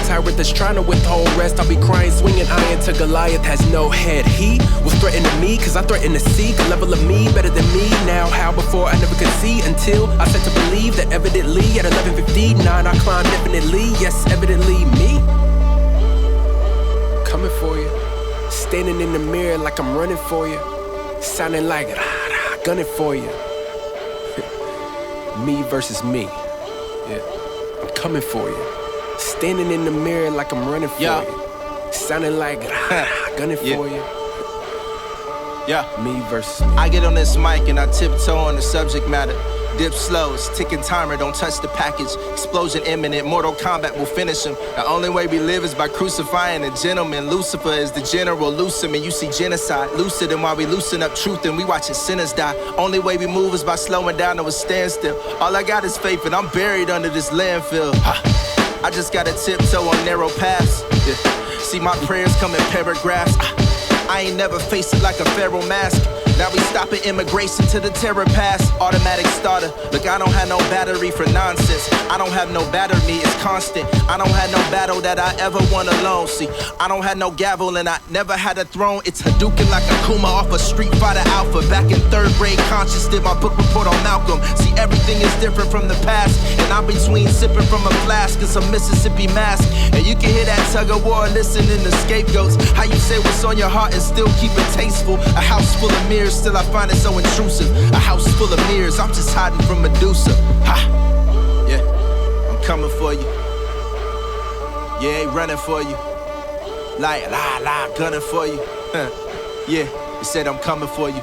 tyrant that's trying to withhold rest. I'll be crying, swinging iron to Goliath has no head. He was threatening me, cause I threatened to seek a level of me better than me. Now how before I never could see, until I said to believe that evidently at 11:59 I climbed definitely. Yes, evidently me. Coming for you, standing in the mirror like I'm running for you, sounding like gunning for you. Me versus me. Yeah, I'm coming for you, standing in the mirror like I'm running for you, sounding like gunning for you. Yeah, me versus me. I get on this mic and I tiptoe on the subject matter. Dip slows, ticking timer, don't touch the package. Explosion imminent, Mortal Kombat will finish him. The only way we live is by crucifying a gentleman. Lucifer is the general, Lucifer, you see genocide. Lucid and while we loosen up truth and we watching sinners die. Only way we move is by slowing down to a standstill. All I got is faith and I'm buried under this landfill. I just gotta tiptoe on narrow paths. Yeah. See my prayers come in paragraphs. I ain't never faced it like a pharaoh mask. Now we stopping immigration to the terror pass. Automatic starter. Look, I don't have no battery for nonsense. I don't have no battery, it's constant. I don't have no battle that I ever won alone. See, I don't have no gavel and I never had a throne. It's Hadouken like Akuma off a Street Fighter Alpha. Back in 3rd grade, conscious did my book report on Malcolm. See, everything is different from the past. And I'm between sipping from a flask and some Mississippi mask. And you can hear that tug of war listening to scapegoats. How you say what's on your heart and still keep it tasteful. A house full of mirrors, still I find it so intrusive. A house full of mirrors, I'm just hiding from Medusa. Ha! Yeah, I'm coming for you. Yeah, ain't running for you. Like, gunning for you. Yeah, you said I'm coming for you.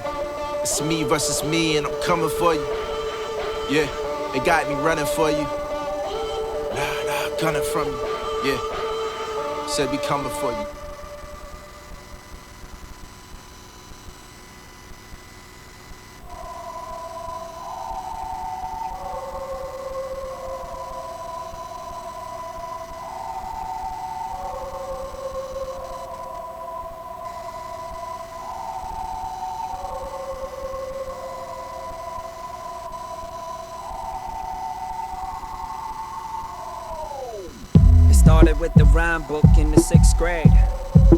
It's me versus me and I'm coming for you. Yeah, they got me running for you. Gunning from you. Yeah, said we coming for you. Started with the rhyme book in the 6th grade.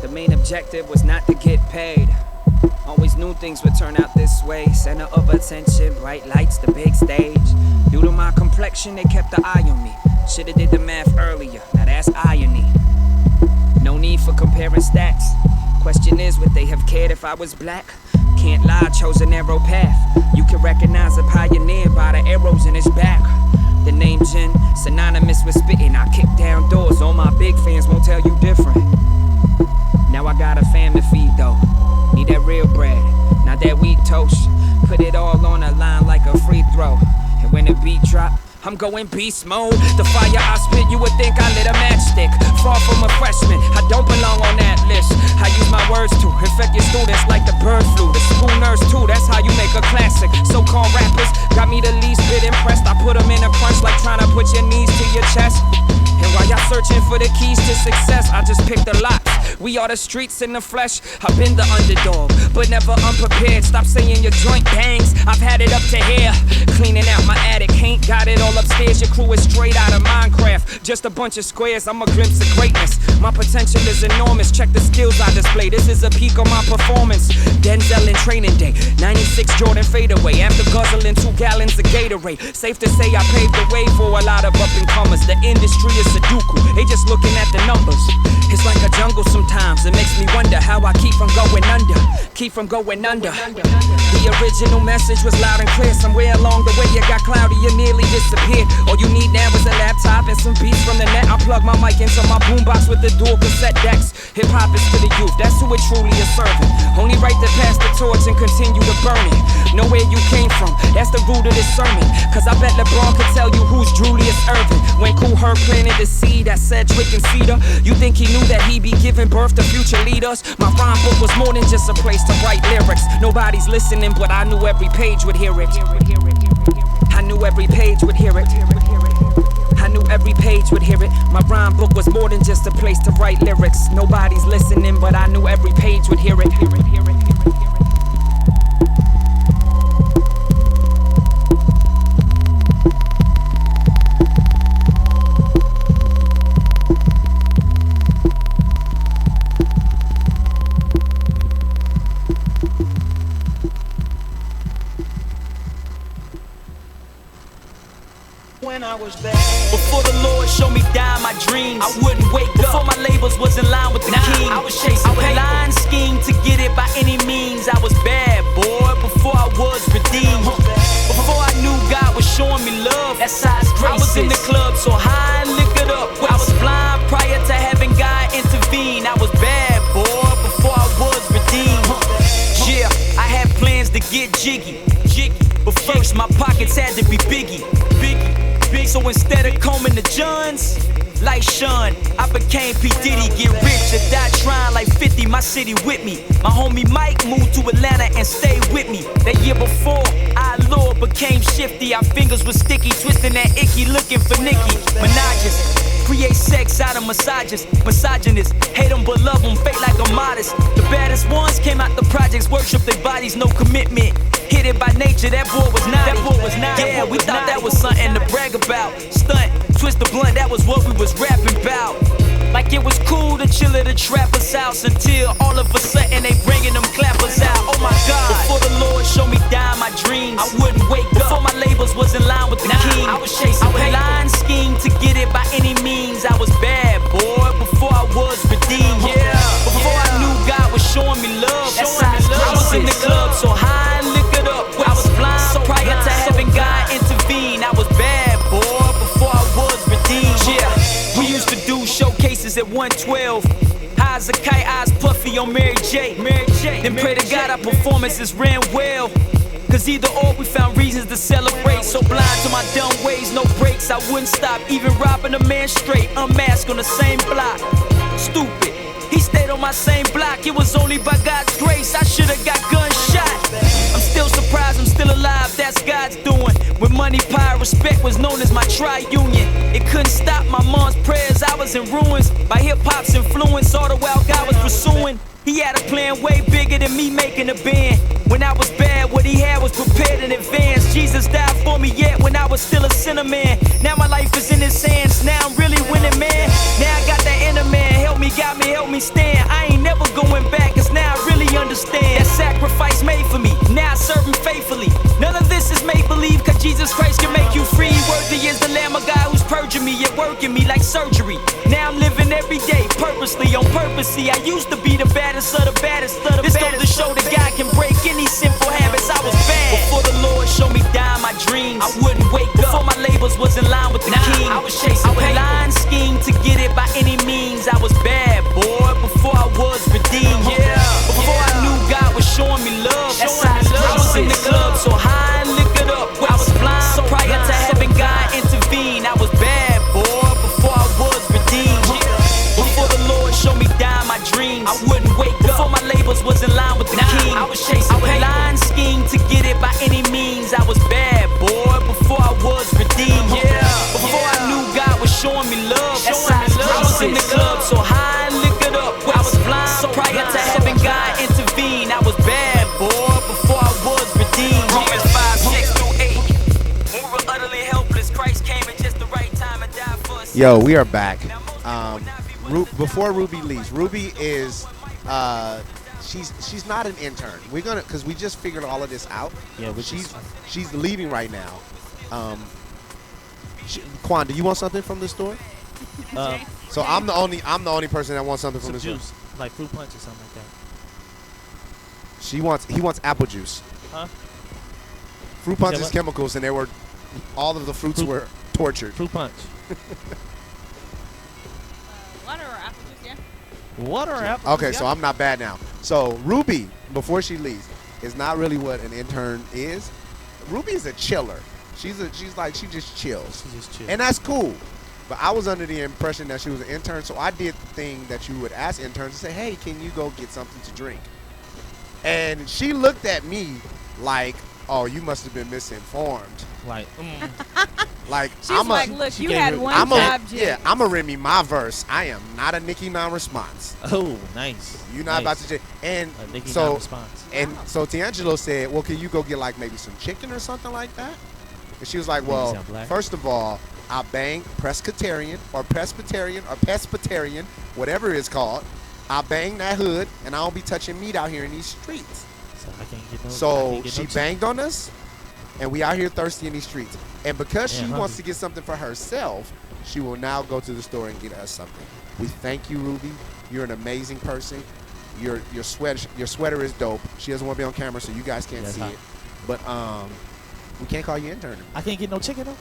The main objective was not to get paid. Always knew things would turn out this way. Center of attention, bright lights, the big stage. Due to my complexion, they kept the eye on me. Shoulda did the math earlier, now that's irony. No need for comparing stats. Question is, would they have cared if I was black? Can't lie, chose a narrow path. You can recognize a pioneer by the arrows in his back. The name Jin, synonymous with spitting. I kick down doors, all my big fans won't tell you different. Now I got a fam to feed though. Need that real bread, not that wheat toast. Put it all on a line like a free throw. And when the beat drop, I'm going beast mode. The fire I spit, you would think I lit a matchstick. Far from a freshman, I don't belong on that list. I use my words to infect your students like the bird flu. The school nurse too, that's how you make a classic. So-called rappers got me the least bit impressed. I put them in a crunch like trying to put your knees to your chest. And while y'all searching for the keys to success, I just picked the locks. We are the streets in the flesh. I've been the underdog, but never unprepared. Stop saying your joint bangs, I've had it up to here. Cleaning out my attic, ain't got it all upstairs. Your crew is straight out of Minecraft, just a bunch of squares. I'm a glimpse of greatness, my potential is enormous. Check the skills I display, this is a peak of my performance. Denzel in training day, 96 Jordan fadeaway. After guzzling 2 gallons of Gatorade, safe to say I paved the way for a lot of up-and-comers. The industry is Sudoku, they just looking at the numbers. It's like a jungle sometimes, it makes me wonder how I keep from going under. Keep from going under. The original message was loud and clear. Somewhere along the way it got cloudy and nearly disappeared. All you need now is a laptop and some beats from the net. I plug my mic into my boombox with the dual cassette decks. Hip-hop is for the youth, that's who it truly is serving. Only right to pass the torch and continue to burn it. Know where you came from, that's the root of this sermon. Cause I bet LeBron could tell you who's Julius Erving. When Kool Herc planted the seed at Sedgwick and Cedar, you think he knew that he'd be giving birth to future leaders? My rhyme book was more than just a place to write lyrics. Nobody's listening, but I knew every page would hear it. I knew every page would hear it. I knew every page would hear it. My rhyme book was more than just a place to write lyrics. Nobody's listening, but I knew every page would hear it. Before the Lord showed me down my dreams, I wouldn't wake up. Before my labels was in line with the king, I was chasing paper. Line scheme to get it by any means. I was bad, boy, before I was redeemed. Before I knew God was showing me love, that's how His grace I was in the club so high and liquored up. I was blind prior to having God intervene. I was bad, boy, before I was redeemed. Yeah, I had plans to get jiggy. But first my pockets had to be biggie. So instead of combing the Johns, like Sean, I became P. Diddy. Get rich or die trying like 50, my city with me. My homie Mike moved to Atlanta and stayed with me. That year before, our Lord became shifty. Our fingers were sticky, twisting that icky, looking for Nicki Minaj's. Create sex out of misogynist, hate them but love them, fake like I'm modest. The baddest ones came out the projects, worship their bodies, no commitment. Hit it by nature, that boy was naughty. Yeah, we thought that was something to brag about. Stunt, twist the blunt, that was what we was rapping about. Like it was cool to chill at a trapper's house until all of a sudden they bringing them clappers out. Oh my God! Before the Lord showed me down my dreams, I wouldn't wake up. Before my labels was in line with the king, I was chasing paper. Line scheme to get it by any means. I was bad, boy, before I was redeemed. Yeah, before I knew God was showing me love. That's how I was in the club so high and liquored up. I was blind prior to having God intervene. I was bad, boy, before I was redeemed. Yeah, we used to do showcases at 112. High as a kite, eyes puffy on Mary J. Then pray to God our performances ran well. Cause either or we found reasons to celebrate. So blind to my dumb ways, no breaks, I wouldn't stop. Even robbing a man straight, unmasked on the same block. Stupid, he stayed on my same block. It was only by God's grace I should've got gunshot. I'm still surprised I'm still alive, that's God's doing. With money, power, respect was known as my tri-union. It couldn't stop my mom's prayers, I was in ruins. By hip-hop's influence, all the while God was pursuing. He had a plan way bigger than me making a band. When I was bad, what he had was prepared in advance. Jesus died for me yet when I was still a sinner man. Now my life is in his hands, now I'm really winning, man. Now I got that inner man, help me, got me, help me stand. I ain't never going back, cause now I really understand. That sacrifice made for me, now I serve him faithfully. None of this is make-believe, cause Jesus Christ can make you free. Worthy is the Lamb of God who's purging me, yet working me like surgery. Now I'm living every day, purposely, on purpose. See, I used to be the baddest of the baddest of the baddest. This goes to show that God can break any sinful habits. I was bad. Before the Lord showed me down my dreams, I wouldn't wake up. Before my labels was in line with the king, I was chasing paper. Line scheme to get it by any means. I was bad, boy, before I was redeemed. Yeah, before I knew God was showing me love. That's how I was in the club so high and liquored up. I was blind prior to having God intervene. I was bad, boy, before I was redeemed. Before the Lord showed me down my dreams, I wouldn't wake up. Before my labels was in line with the king, I was chasing paper. Line scheme to get it by any means. I was bad, boy, before I was redeemed. Yeah, before I knew God was showing me love. That's how I was in the club so high and liquored up. I was blind prior to having God intervene. I was bad, boy, before I was redeemed. Romans 5:6-8. We were utterly helpless. Christ came at just the right time and died for us. Yo, we are back. Before Ruby leaves, Ruby is she's not an intern. We're gonna, because we just figured all of this out. Yeah, she's leaving right now. Quan, do you want something from the store? So I'm the only person that wants something from the store. Juice, like fruit punch or something like that. He wants apple juice. Huh? Fruit punch is chemicals, and all of the fruits were tortured. Fruit punch. Water or apple juice, yeah. Water or apple juice. Okay, so I'm not bad now. So Ruby, before she leaves, is not really what an intern is. Ruby is a chiller. She just chills. And that's cool. But I was under the impression that she was an intern, so I did the thing that you would ask interns and say, hey, can you go get something to drink? And she looked at me like, oh, you must have been misinformed. Like, like she's like, look, you had one job, Jim. Yeah, I'm going to Remy my verse. I am not a Nicki non-response. Oh, nice. You're not about to and so D'Angelo said, well, can you go get like maybe some chicken or something like that? And she was like, well, first of all, I bang Presbyterian, whatever it's called. I bang that hood, and I don't be touching meat out here in these streets. So I can't get no. So she banged on us, And we out here thirsty in these streets. And because she wants to get something for herself, she will now go to the store and get us something. We thank you, Ruby. You're an amazing person. Your sweater is dope. She doesn't want to be on camera, so you guys can't see it. But we can't call you intern. I can't get no chicken though.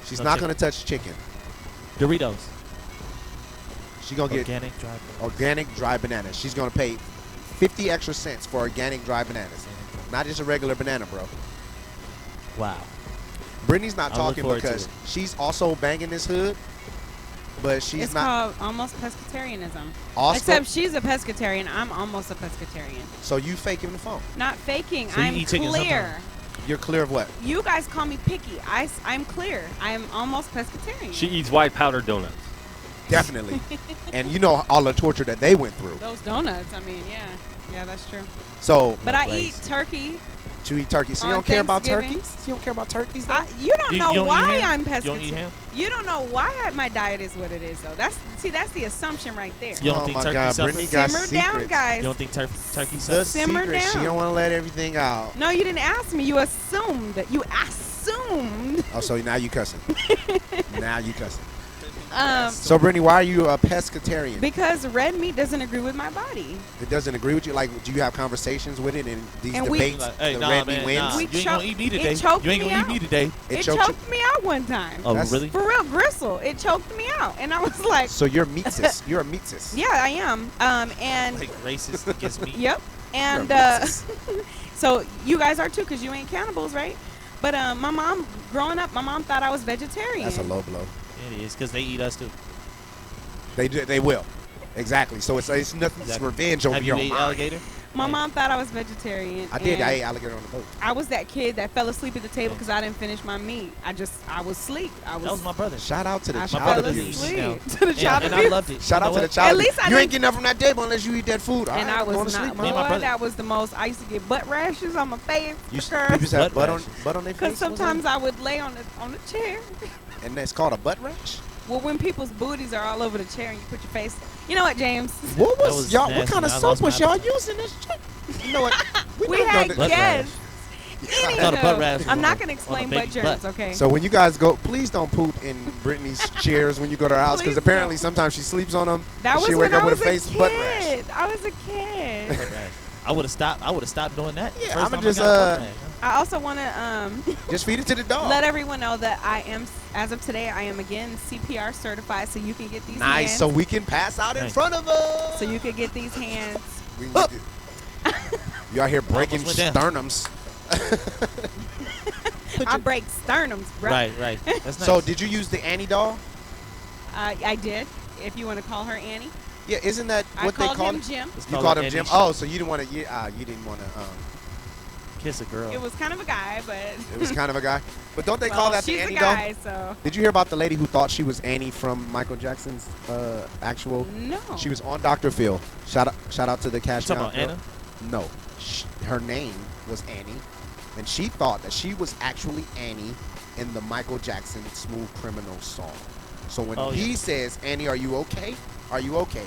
She's not going to touch chicken. Doritos. She's going to get organic dry bananas. She's going to pay 50 extra cents for organic dry bananas. Not just a regular banana, bro. Wow. Brittany's not talking because she's also banging this hood, but she's not. It's called almost pescatarianism. Also, Except she's a pescatarian. I'm almost a pescatarian. So you faking the phone. Not faking. So I'm clear. You're clear of what? You guys call me picky. I'm clear. I'm almost pescatarian. She eats white powdered donuts. Definitely. And you know all the torture that they went through. Those donuts. I mean, yeah. Yeah, that's true. So. But I eat turkey. You eat turkey. So you don't care about turkeys? You don't care about turkeys, though? You don't know why I'm pescatarian. You don't eat ham? You don't know why my diet is what it is, though. That's the assumption right there. You don't think turkey suffers? Simmer down, guys. You don't think turkey suffers? Simmer down. She don't want to let everything out. No, you didn't ask me. You assumed. Oh, so now you cussing. Now you cussing. Um, So, Brittany, why are you a pescatarian? Because red meat doesn't agree with my body. It doesn't agree with you? Like, do you have conversations with it in these debates? Like, hey, the nah, red man, meat wins? nah. You ain't gonna eat me today. It choked You ain't me gonna out. eat me today. It choked me out one time. Oh, really? For real, gristle. It choked me out. And I was like... So you're meatsis. You're a meatsis. Yeah, I am. And... Like racist against me. Yep. And so you guys are too, because you ain't cannibals, right? But my mom, growing up, my mom thought I was vegetarian. That's a low blow. It is, because they eat us too. They will. Exactly. So it's nothing. It's revenge over your Have you ate alligator? My mom thought I was vegetarian. I did. I ate alligator on the boat. I was that kid that fell asleep at the table because I didn't finish my meat. I was asleep. That was my brother. Shout out to the I child fell abuse. asleep to the child And abuse. I loved it. Shout out to the what? child At abuse. least I You ain't didn't- getting up from that table unless you eat that food. And I was going to not. sleep, Me and my Boy, brother. that was the most. I used to get butt rashes on my face. You used to have butt on their face? Because sometimes I would lay on the chair. And that's called a butt rash? Well, when people's booties are all over the chair and you put your face. You know what, James? What That was y'all? What nasty. kind of I soap lost was my y'all appetite. using this chick? You know what? We don't had know Butt guests. I thought a butt rash was I'm on not the- going to on explain the butt baby's germs, butt. okay? So when you guys go, please don't poop in Brittany's chairs when you go to her house, because Please apparently don't. sometimes she sleeps on them. That was she when wake up I with was a face a butt rash. kid. I was a kid. Butt rash. I would have stopped doing that. Yeah, First I'ma time I just, got a butt rash. I also want to Just feed it to the dog. let everyone know that I am, as of today, I am again CPR certified, so you can get these Nice, hands. so we can pass out in Nice. front of us. So you can get these hands. You out here breaking Almost went sternums. I break sternums, bro. Right. That's nice. So did you use the Annie doll? I did, if you want to call her Annie. Yeah, isn't that I what they called call him it? Jim. It's You called called an him Jim. Andy Oh, so you didn't want to. You didn't want to. Kiss a girl. It was kind of a guy, but It was kind of a guy. But don't they well, call that she's the Annie a doll? guy, so Did you hear about the lady who thought she was Annie from Michael Jackson's actual? no. She was on Dr. Phil. Shout out to the You cash talking down about girl. Anna? No, her name was Annie, and she thought that she was actually Annie in the Michael Jackson "Smooth Criminal" song. So when he says, "Annie, are you okay? Are you okay?"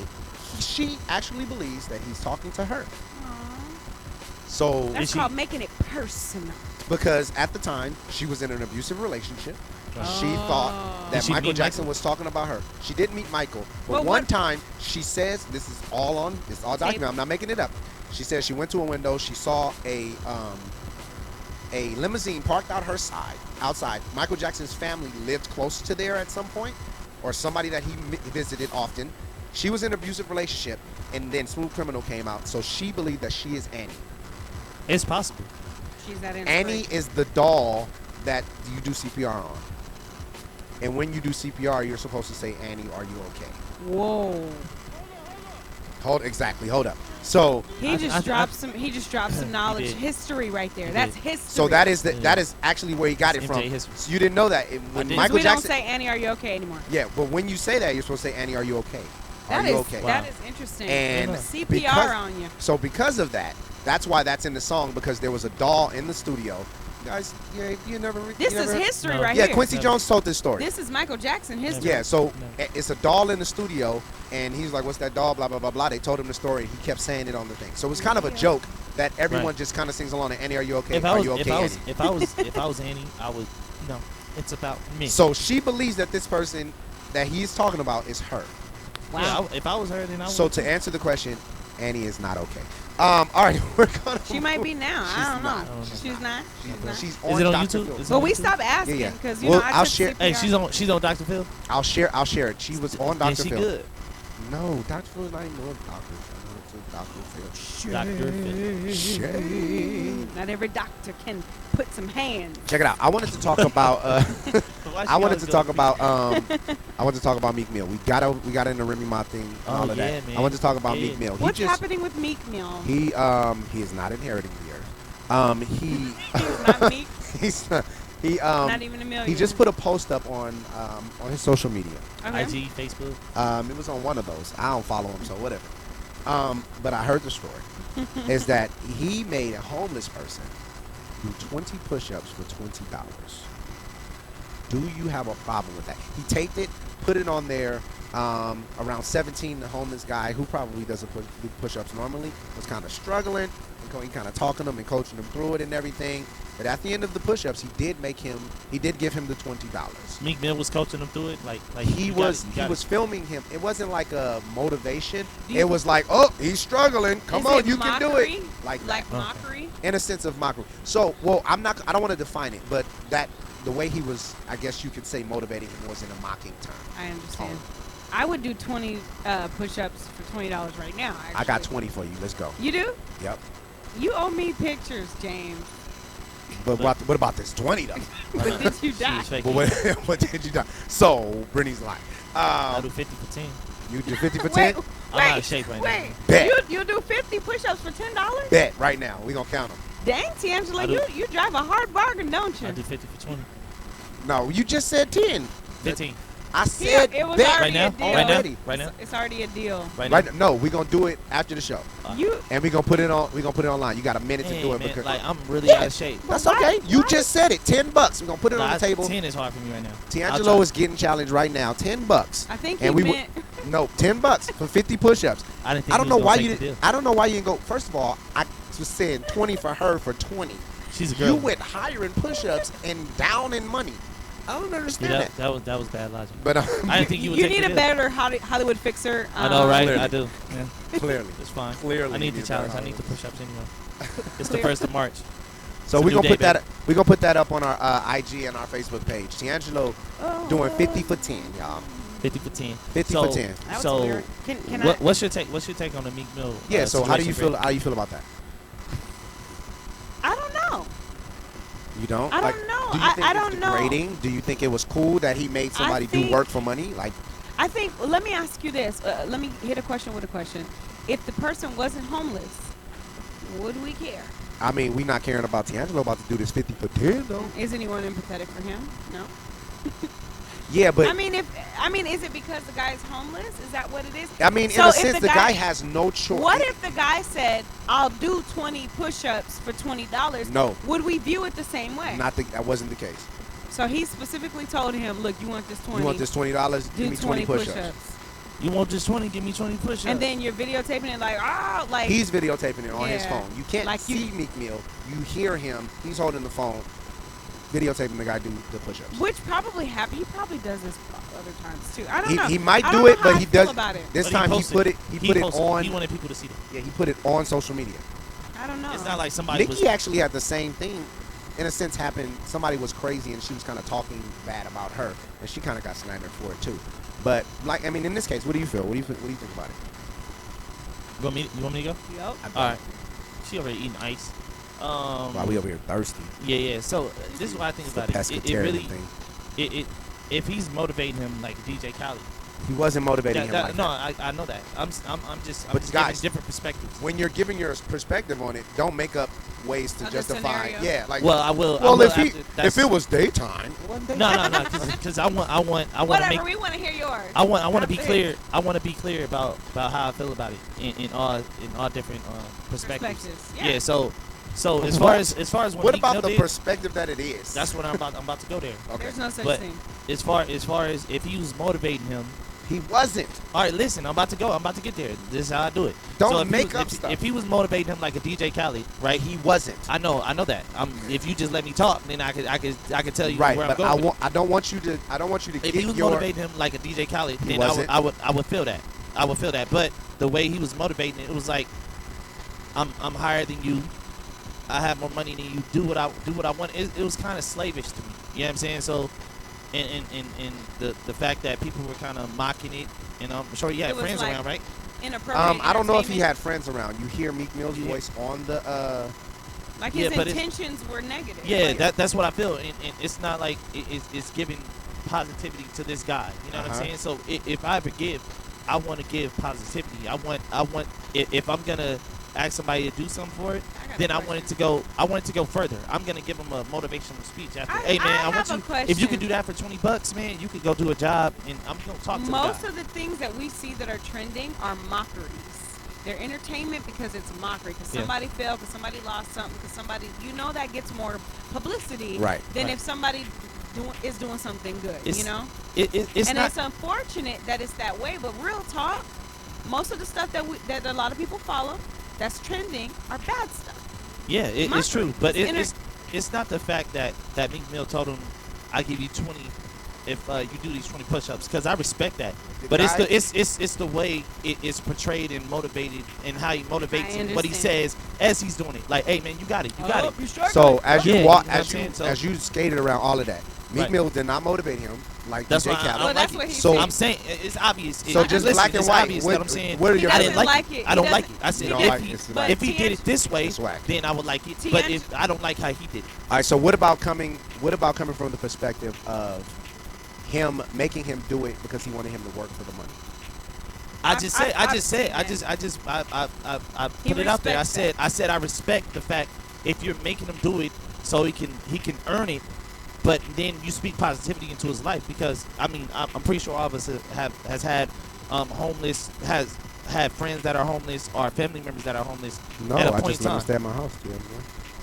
She actually believes that he's talking to her. So That's called making it personal. because at the time she was in an abusive relationship, she thought that Did she Michael meet Jackson Michael? was talking about her. She didn't meet Michael, but Well, one what- time she says, this is all documented. I'm not making it up. She says she went to a window. She saw a limousine parked outside. Michael Jackson's family lived close to there at some point, or somebody that he visited often. She was in an abusive relationship, and then Smooth Criminal came out, so she believed that she is Annie. It's possible. She's that Annie is the doll that you do CPR on. And when you do CPR, you're supposed to say, "Annie, are you okay?" Whoa. Hold up. So He just dropped some knowledge, did. history right there. He That's did. history. so that is actually where he got it It's from. MJ history. So you didn't know that. When did. Michael we Jackson don't say Annie, are you okay anymore? Yeah, but when you say that, you're supposed to say, "Annie, are you okay? Are you okay?" That Wow. is interesting. And CPR because- on you. So because of that, that's why that's in the song, because there was a doll in the studio. Guys, you never. This you is never, history No. right Yeah, here. Quincy Jones told this story. This is Michael Jackson history. Yeah, so No. it's a doll in the studio, and he's like, "What's that doll?" Blah blah blah blah. They told him the story. He kept saying it on the thing. So it was kind of a joke that everyone Right. just kind of sings along. And Annie, are you okay? If I Are was, you okay, Annie? if I was Annie, I would, it's about me. So she believes that this person that he's talking about is her. Yeah, if I was her, then I would. So to answer the question, Annie is not okay. All right, we're gonna. She might be now. I don't know. not. She's not. She's Is it on Dr. YouTube? Phil. Is it But on we YouTube? stopped asking Yeah, yeah. because Well, I I'll took share- Hey, CPR. she's on Dr. Phil. I'll share it. She was on Then Dr. she Phil. good. No, Dr. Phil is not even on Dr. Phil. Dr. Phil. Dr. Phil. Shade. Not every doctor can put some hands. Check it out. I wanted to talk about. Why she I wanted always to go talk Meek about. Mill? I wanted to talk about Meek Mill. We got in the Remy Ma thing. And Oh, all of yeah, that. man. I wanted to talk about Yeah. Meek Mill. What's happening with Meek Mill? He is not inheriting the earth. He's not Meek. He's not. He Not even a million. He just put a post up on his social media. Okay. IG, Facebook. It was on one of those. I don't follow him, so whatever. But I heard the story. Is that he made a homeless person do 20 push-ups for $20. Do you have a problem with that? He taped it, put it on there. Around 17, the homeless guy who probably doesn't do push-ups normally was kind of struggling. He kind of talking to him and coaching him through it and everything. But at the end of the push-ups, he did give him the $20. Meek Mill was coaching him through it. Like He you was got it. filming him. It wasn't like a motivation. Do you- It was like, oh, he's struggling. Come Is on, it you can do mockery? it. Like Mockery. in a sense of mockery. So, well, I don't want to define it, but the way he was, I guess you could say, motivating him was in a mocking term. I understand. Tone. I would do 20 push-ups for $20 right now. Actually. I got 20 for you. Let's go. You do? Yep. You owe me pictures, James. But what about this 20 though? But did you She die? was fake. But what did you do? So, Brittany's lying. I'll do 50 for 10. You do 50 for Wait, 10? I'm out of shape right wait. Bet. You do 50 push-ups for $10? Bet right now. We gonna count them. Dang, T'Angela, I do. you drive a hard bargain, don't you? I'll do 50 for 20. No, you just said 10. 15. I said it was bet. already Right now? a deal. Right now? Already. Right now? It's already a deal. Right now? Right, no, we gonna do it after the show, You and we gonna put it on. We gonna put it online. You got a minute to Hey, do it. man, because like, I'm really Yeah. out of shape. that's But why- okay. You why- just said it. $10. We gonna put it on Nah, the table. 10 is hard for me right now. T'Angelo is getting challenged right now. $10. I think And he we meant. No, $10 for 50 push-ups. I didn't think I don't he know was why gonna you. take the deal. I don't know why you didn't go. First of all, I was saying 20 for her for 20. She's a girl. You went higher in push-ups and down in money. I don't understand Yeah, that. that was bad logic. But I didn't think you would You take need the a deal. better Hollywood fixer. I know, right? Clearly. I do. Yeah, clearly. it's fine. Clearly I you need need the a challenge. better I need the push-ups anyway. It's the Clear. 1st of March. So It's a we're new gonna day, put that. baby. We're gonna put that up on our IG and our Facebook page. D'Angelo doing 50 for 10, y'all. 50 for 10. 50 so, for 10. That was So, weird. Can what's your take? What's your take on the Meek Mill? Yeah. So how do you situation, feel? How you feel about that? I don't know. You don't? I Like, don't know. Do you think I it's don't know. degrading? Do you think it was cool that he made somebody do think- work for money? Like, I think. Let me ask you this. Let me hit a question with a question. If the person wasn't homeless, would we care? I mean, we not caring about D'Angelo about to do this 50 for 10 though. Is anyone empathetic for him? No. Yeah, but I mean, is it because the guy's homeless? Is that what it is? in So a if sense, the the guy- guy has no choice. What if the guy said, "I'll do 20 push-ups for $20"? No. Would we view it the same way? That wasn't the case. So he specifically told him, "Look, you want this 20? You want this $20? Do Give me 20 push-ups. push-ups." You want just 20? Give me 20 push-ups. And then you're videotaping it like, He's videotaping it on his Yeah. phone. You can't Like see Meek Mill. You hear him. He's holding the phone, videotaping the guy do the push-ups. which probably happened. He probably does this other times too. I don't know. He might I do don't know it, how but I he feel does. about it. This But time he posted- put it. He put it posted- on. He wanted people to see that. Yeah, he put it on social media. I don't know. It's not like somebody Nikki was. actually had the same thing, in a sense, happen. Somebody was crazy and she was kind of talking bad about her, and she kind of got slandered for it too. But like, I mean, in this case, what do you feel? What do you think about it? You want me to go? Yup. All right. She already eating ice. While we over here thirsty. Yeah. So this is what I think about it. It Pescatarian really, thing. if he's motivating him like DJ Khaled. He wasn't motivating him like no, that. I know that. I'm just But giving guys- different perspectives. When you're giving your perspective on it, don't make up ways to Other justify. scenario. Yeah, like. Well, I will. well, I will if that's- it was daytime, it wasn't daytime. no, because I want to Whatever. make. We want to hear yours. I want to be That's it. clear. I want to be clear about how I feel about it in all different perspectives. Yeah. Yeah. So as far as what What Meek about Mill the did, perspective that it is? that's what I'm about to go there. Okay. There's no such But thing. as far as if he was motivating him, He wasn't. All right, listen, I'm about to go. I'm about to get there. This is how I do it. Don't so if make he was, up stuff. If he was motivating him like a DJ Khaled, right? He wasn't. I know that. If you just let me talk, then I could tell you Right, where but I'm going. I don't want you to If get he was your. motivating him like a DJ Khaled, He then wasn't. I would feel that. I would feel that. But the way he was motivating it was like, I'm higher than you. I have more money than you. Do what I want. It was kind of slavish to me. You know what I'm saying? So, and the fact that people were kind of mocking it, and I'm sure you had It was friends like around, right? Inappropriate. I don't know if he entertainment. had friends around. You hear Meek Mill's Yeah. voice on the. Like Yeah, his but intentions were negative. Yeah, Like, that's what I feel, and it's not like it's giving positivity to this guy. You know what I'm Uh-huh. saying? So if I ever give, I want to give positivity. I want if I'm gonna ask somebody to do something for it, I got then a I want it question. to go further. I'm gonna give them a motivational speech after. I Hey man, I have want a you. If you can question. do that for $20, man, you could go do a job, and I'm gonna talk to the Most guy. of the things that we see that are trending are mockeries. They're entertainment because it's mockery. Because Yeah. somebody failed, because somebody lost something, because somebody, that gets more publicity Right, than right. if somebody is doing something good, It's It's and not. it's unfortunate that it's that way, but real talk, most of the stuff that a lot of people follow that's trending are bad stuff. Yeah, it's Mockery. true, but It's it's not the fact that Meek Mill told him, "I give you 20 if you do these 20 push-ups," because I respect that. The But guy- it's the way it's portrayed and motivated, and how he motivates I it, what he understand. says as he's doing it. Like, hey man, you got it, you got it. So as you Yeah, walk, you know what as I'm you saying? So- as you skated around all of that, Meek Right. Mill did not motivate him like That's DJ why I Khaled. don't Well, that's like what it. he So- said. I'm saying it's obvious. So just listen, black and it's white. obvious What- that I'm saying. what are your I didn't doesn't like like it. it. I He don't like doesn't- it. I said You don't if like he, it. It's But if he did it Tian- this way, It's whack. then I would like it. Tian- But if I don't like how he did it. All right. So what about coming from the perspective of him making him do it because he wanted him to work for the money? I I just seen put He it out there. respects I said I respect the fact if you're making him do it so he can earn it, but then you speak positivity into his life, because I mean I'm pretty sure all of us has had homeless, has had friends that are homeless, or family members that are homeless No, at a I point just in let him time. stay at my house. Yeah, man.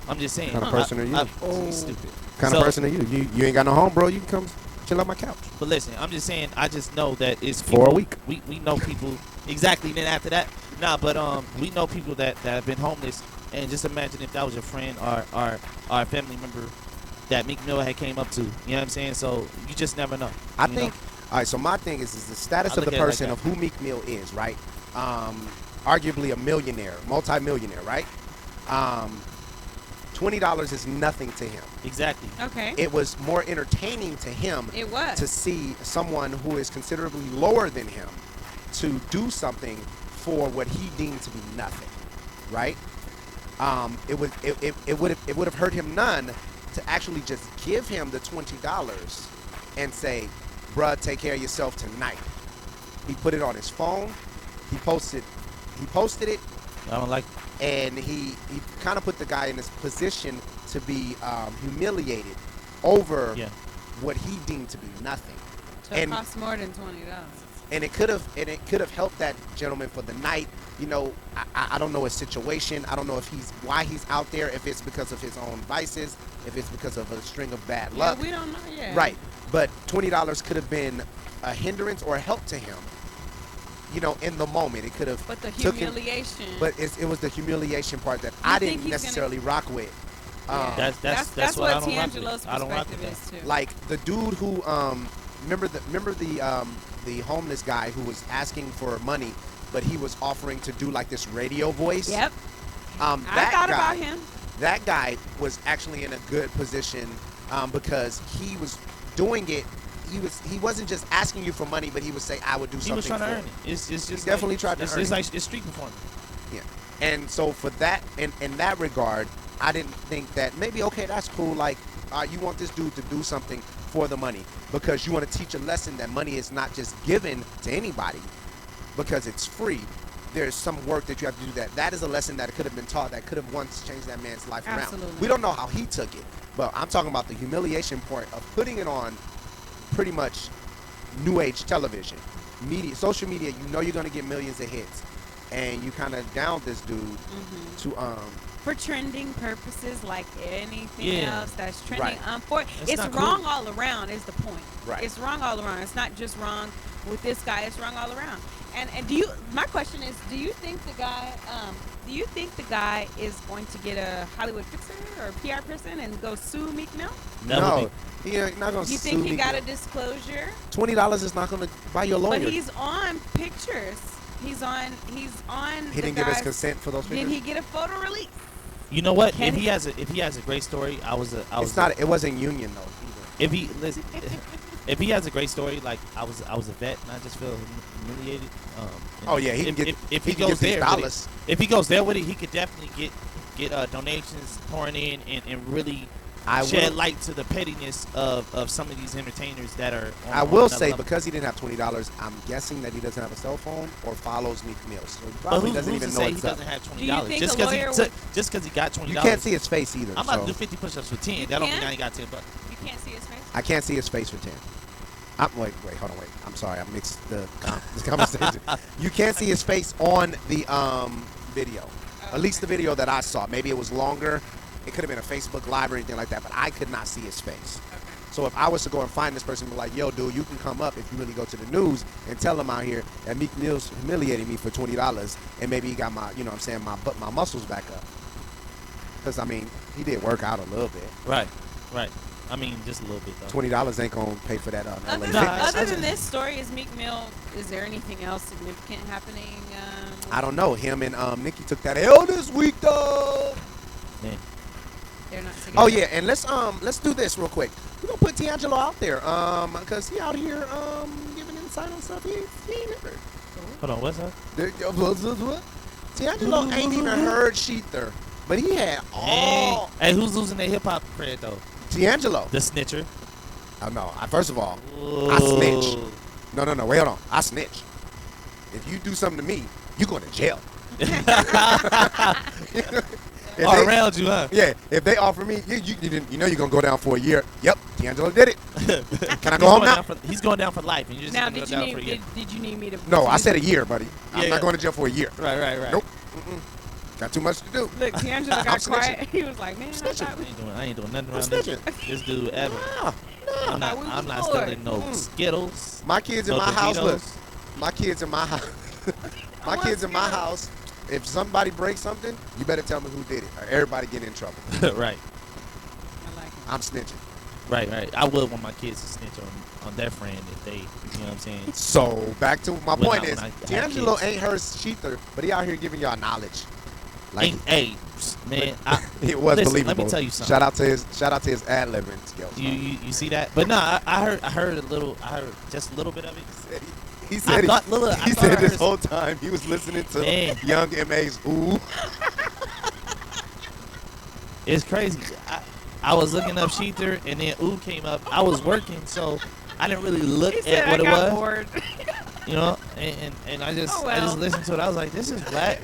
I'm just saying. Kind of person are you? Stupid. Kind So- of person are you? You ain't got no home, bro. You can come chill on my couch. But listen, I'm just saying, I just know that it's For a people- week. We know people exactly. Then after that, but we know people that have been homeless, and just imagine if that was your friend or a family member that Meek Mill had came up to. You know what I'm saying? So you just never know. I you think. know? All right. So my thing is the status I of look the at it like person that. of who Meek Mill is, right? Arguably a millionaire, multi-millionaire, right? $20 is nothing to him. Exactly. Okay. It was more entertaining to him It was. to see someone who is considerably lower than him to do something for what he deemed to be nothing, right? It would have hurt him none to actually just give him the $20 and say, "Bruh, take care of yourself tonight." He put it on his phone. He posted it, I don't like. and he kind of put the guy in this position to be humiliated over Yeah. what he deemed to be nothing. So it and- costs more than $20. And it could have helped that gentleman for the night. You know, I don't know his situation. I don't know why he's out there. If it's because of his own vices, if it's because of a string of bad Yeah, luck. we don't know yet. Right. But $20 could have been a hindrance or a help to him. You know, in the moment, it could have. But the took him- humiliation. But it was the humiliation part that I think didn't he's necessarily rock with. Yeah. That's what I don't rock D'Angelo's with. I don't rock with perspective that. is too. Like the dude who remember the homeless guy who was asking for money, but he was offering to do like this radio voice. Yep. I That thought guy, about him. That guy was actually in a good position because he was doing it. He wasn't just asking you for money, but he would say, "I would do He something." was trying to for earn it. It's just definitely like, tried to it's, earn it's it. like it's street performing. Yeah. And so for that, in that regard, I didn't think that maybe, okay, that's cool. Like, you want this dude to do something for the money because you want to teach a lesson that money is not just given to anybody because it's free. There's some work that you have to do. That is a lesson that could have been taught that could have once changed that man's life Absolutely. around. We don't know how he took it, but I'm talking about the humiliation part of putting it on pretty much new age television, media, social media. You know you're going to get millions of hits, and you kind of down this dude to For trending purposes, like anything Yeah. else that's trending, Right. it's not wrong cool. all around. Is the point? Right. It's wrong all around. It's not just wrong with this guy, it's wrong all around. And do you? My question is, do you think the guy? Do you think the guy is going to get a Hollywood fixer or a PR person and go sue Meek Mill? No, he ain't not gonna You sue think he Meek got Mill. a disclosure? $20 is not gonna buy your lawyer. But he's on pictures. He's on. He didn't give us consent for those pictures. Did he get a photo release? You know what? Can If he- he has a great story, I was It's not. It wasn't union though. Either. if he listen, if he has a great story, like I was a vet and I just feel humiliated. Oh yeah, he can get. if he he can goes get these there, dollars. if he goes there with it, he could definitely get donations pouring in and really I shed will. light to the pettiness of some of these entertainers that are. I on will another say level. because he didn't have $20, I'm guessing that he doesn't have a cell phone or follows Meek Mill, so he But probably who's doesn't to even say know he it's up. doesn't have Do you $20 think just a because he lawyer took just because he got $20? You can't see his face either. I'm about so to do 50 push-ups for 10. You That don't mean can't? I ain't got $10. You can't see his face. I can't see his face for 10. Wait, hold on, wait. I'm sorry, I mixed this conversation. You can't see his face on the video. At least the video that I saw. Maybe it was longer. It could have been a Facebook Live or anything like that, but I could not see his face. So if I was to go and find this person and be like, yo, dude, you can come up if you really go to the news and tell him out here that Meek Mill's humiliating me for $20 and maybe he got my, you know what I'm saying, my muscles back up. Because, I mean, he did work out a little bit. Right. I mean, just a little bit, though. $20 ain't going to pay for that LA Other, fitness. other than this story, is Meek Mill? Is there anything else significant happening? I don't know. Him and Nicki took that L this week, though. Man. They're not together. Oh yeah, and let's do this real quick. We're gonna put D'Angelo out there, cause he out here giving insight on stuff he ain't never. Hold on, what's that? D'Angelo ain't even heard Sheether, but he had all Hey, who's losing their hip-hop cred, though? D'Angelo. The snitcher. I know. First of all, I snitch. No, wait, hold on. I snitch. If you do something to me, you going to jail. If All they- around you, huh? Yeah, if they offer me, you know you're gonna go down for a year. Yep, D'Angelo did it. Can I go home now? He's going down for life, and you're just Now, going to did go you down for a year. need did you need me to? No, I said a year, buddy. I'm Yeah. not going to jail for a year. Right. Nope. Got too much to do. Look, D'Angelo I'm got snitching. quiet. He was like, man, I Snitching. thought I ain't doing nothing I'm around this, snitching. this dude ever. Nah, I'm not, we I'm was not bored. stealing no Skittles. my kids in No my house. Look, Doritos. my kids in my house. My want kids in my Skittles. house. If somebody breaks something, you better tell me who did it, or everybody get in trouble. Right. I like it. I'm snitching. Right. I would want my kids to snitch on their friend if they, you know what I'm saying? So back to my When point I- is, when I have D'Angelo kids. ain't her Sheether, but he out here giving y'all knowledge. Like Hey, man, it was listen, believable. let me tell you something. Shout out to his ad libbing skills. you see that? But no, I heard just a little bit of it. He said, I he thought I said this heard- whole time he was listening to Man. Young M.A.'s Ooh. It's crazy. I was looking up Sheether, and then Ooh came up. I was working, so I didn't really look He said at what I it got was. bored. You know, and I just Oh, I just well. listened to it. I was like, this is whack.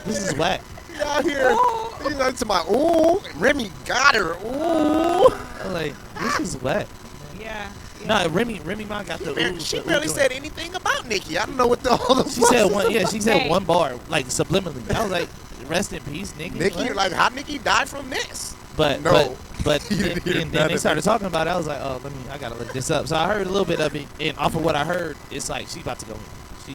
This is whack. He out here. Ooh. He's like to my Ooh. Remy got her. Ooh. I was like, this is whack. Yeah. No, Remy Ma got the Ooh. She the Ooh barely joint. said anything about Nicki. I don't know what all the She said one. Yeah, she said Hey. one bar, like subliminally. I was like, rest in peace, nigga. Nicki, What? like how Nicki died from this. But No. but You then, didn't hear then none they of started it. talking about it. I was like, oh, I gotta look this up. So I heard a little bit of it, and off of what I heard, it's like she about to go in. She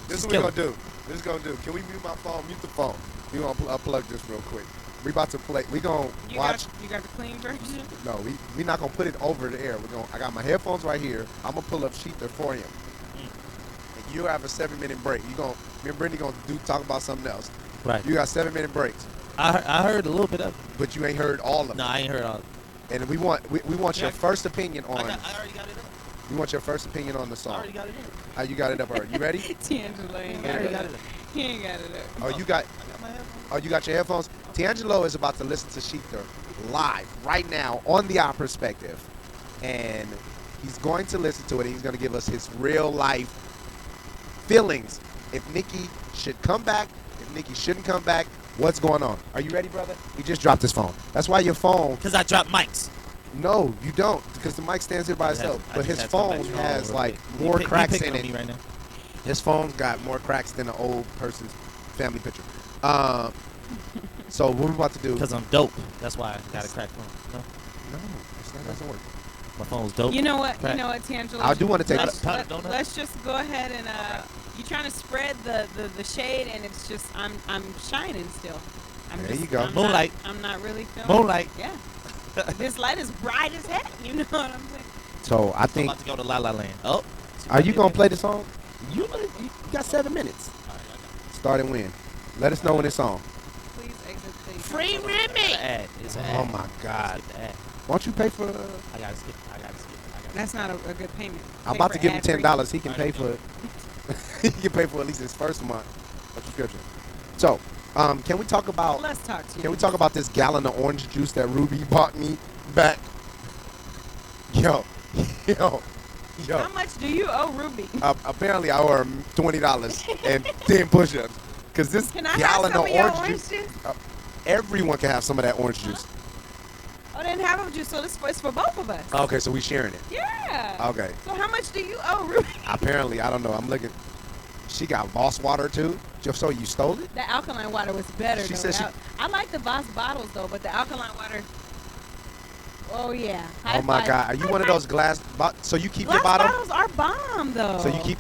This is she's what we killing. gonna do. This is gonna do. Can we mute my phone? Mute the phone. We gonna unplug this real quick. We about to play. We gonna You watch. got you got the clean version. No, we not gonna put it over the air. I got my headphones right here. I'm gonna pull up Sheether for him. And you have a 7-minute break. Me and Brittany gonna talk about something else. Right. You got 7-minute breaks, I heard a little bit of it. but you ain't heard all of it. No, I ain't heard all. And we want your Yeah. first opinion on. I already got it up. We want your first opinion on the I song. already got it up. How you got it up already? You ready? D'Angelo ain't I got already it got up. it up. He ain't got it up. Oh, you got. I got my headphones. Oh, you got your headphones? D'Angelo is about to listen to Sheether live right now on the Our Perspective. And he's going to listen to it and he's going to give us his real life feelings. If Nicki should come back, if Nicki shouldn't come back, what's going on? Are you ready, brother? He just dropped his phone. That's why your phone. Cause I dropped mics. No, you don't, because the mic stands here by I just itself. had But to his come phone back strong has real like quick. more He cracks picking in on it. me right now. His phone's got more cracks than an old person's family picture. So what we're about to do? Cause I'm dope. That's why I got a crack phone. No. No, that doesn't work. My phone's dope. You know what? Crack. You know what, Tangela? I do want to take Let's, it. Powdered donut? let's just go ahead and you trying to spread the shade, and it's just I'm shining still. There you go. Moonlight. I'm not really feeling. Moonlight. Yeah. This light is bright as heck. You know what I'm saying? So I I'm think. about to go to La La Land. Oh. Are you gonna play the song? You got 7 minutes. Starting when? Let us know when it's on. Please exit the. Free Remy. Ad. It's an ad. Oh my God. Skip the ad. Why don't you pay for? I gotta skip. That's not a good payment. I'm Pay about for to give him ad-free. $10. He can pay for. He can pay for at least his first month of subscription. So, can we talk about? Let's talk to you. Can we talk about this gallon of orange juice that Ruby bought me back? Yo. How much do you owe Ruby? Apparently, I owe her $20 and 10 push-ups. Because this Can I have gallon some of of your orange orange juice, juice? everyone can have some of that orange juice. Oh, they didn't have orange juice, so it's for both of us. Okay, so we sharing it. Yeah. Okay. So how much do you owe Ruby? Apparently, I don't know. I'm looking. She got Voss water too. So you stole it? The alkaline water was better. She though. said I like the Voss bottles though, but the alkaline water. Oh yeah. Oh my God! Are you one of those glass? So you keep your Glass bottle? bottles are bomb though. So you keep.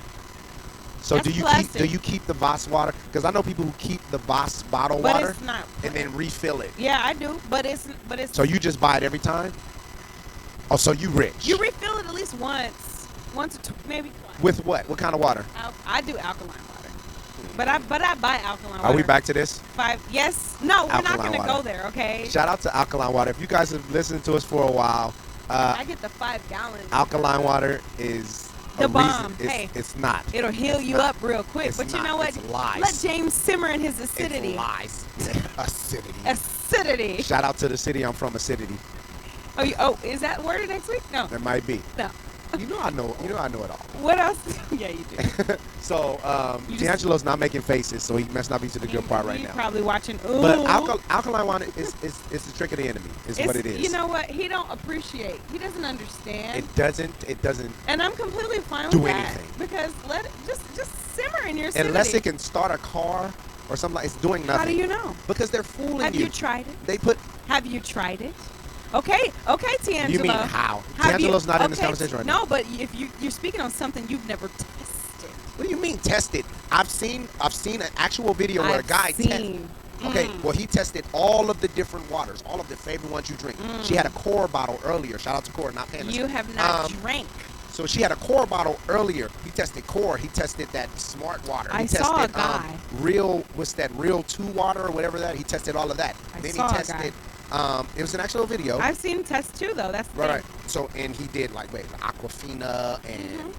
So That's do you plastic. keep the Voss water? Because I know people who keep the Voss bottle But water it's not. and then refill it. Yeah, I do, but it's. So you just buy it every time? Oh, so you rich? You refill it at least once or maybe twice. With what? What kind of water? I do alkaline water, but I buy alkaline water. Are we back to this? Yes. No, we're not Alkaline gonna water. go there. Okay. Shout out to alkaline water. If you guys have listened to us for a while, I get the 5 gallons. alkaline water is The a bomb. reason. Hey. It's not. It'll heal you not. up real quick. It's But you not. know what? It's lies. Let James simmer in his acidity. It's lies. Acidity. Acidity. Shout out to the city I'm from, acidity. Oh, is that word next week? No. There might be. No. You know I know it all. What else? Yeah, you do. So, You just- D'Angelo's not making faces, so he must not be to the good part right He's now. probably watching. Ooh. But alkaline water is the trick of the enemy. Is what it is. You know what? He don't appreciate. He doesn't understand. It doesn't. And I'm completely fine do with that. anything. Because let it just simmer in your acidity. Unless it can start a car or something like it's doing nothing. How do you know? Because they're fooling Have you tried it? They put. Have you tried it? Okay, T'Angelo. You mean how? Have D'Angelo's you- not in this okay, conversation right now. No, but if you're speaking on something you've never tested. What do you mean tested? I've seen an actual video where a I've guy tested. seen. Okay, well he tested all of the different waters, all of the favorite ones you drink. She had a core bottle earlier. Shout out to Core, not Pandas. You have not drank. So she had a core bottle earlier. He tested core. He tested that smart water. I He saw tested a guy. what's that? Real 2 water or whatever that. He tested all of that. I Then saw a he tested. It was an actual video. I've seen tests too, though. That's the Right. thing. So and he did like Aquafina and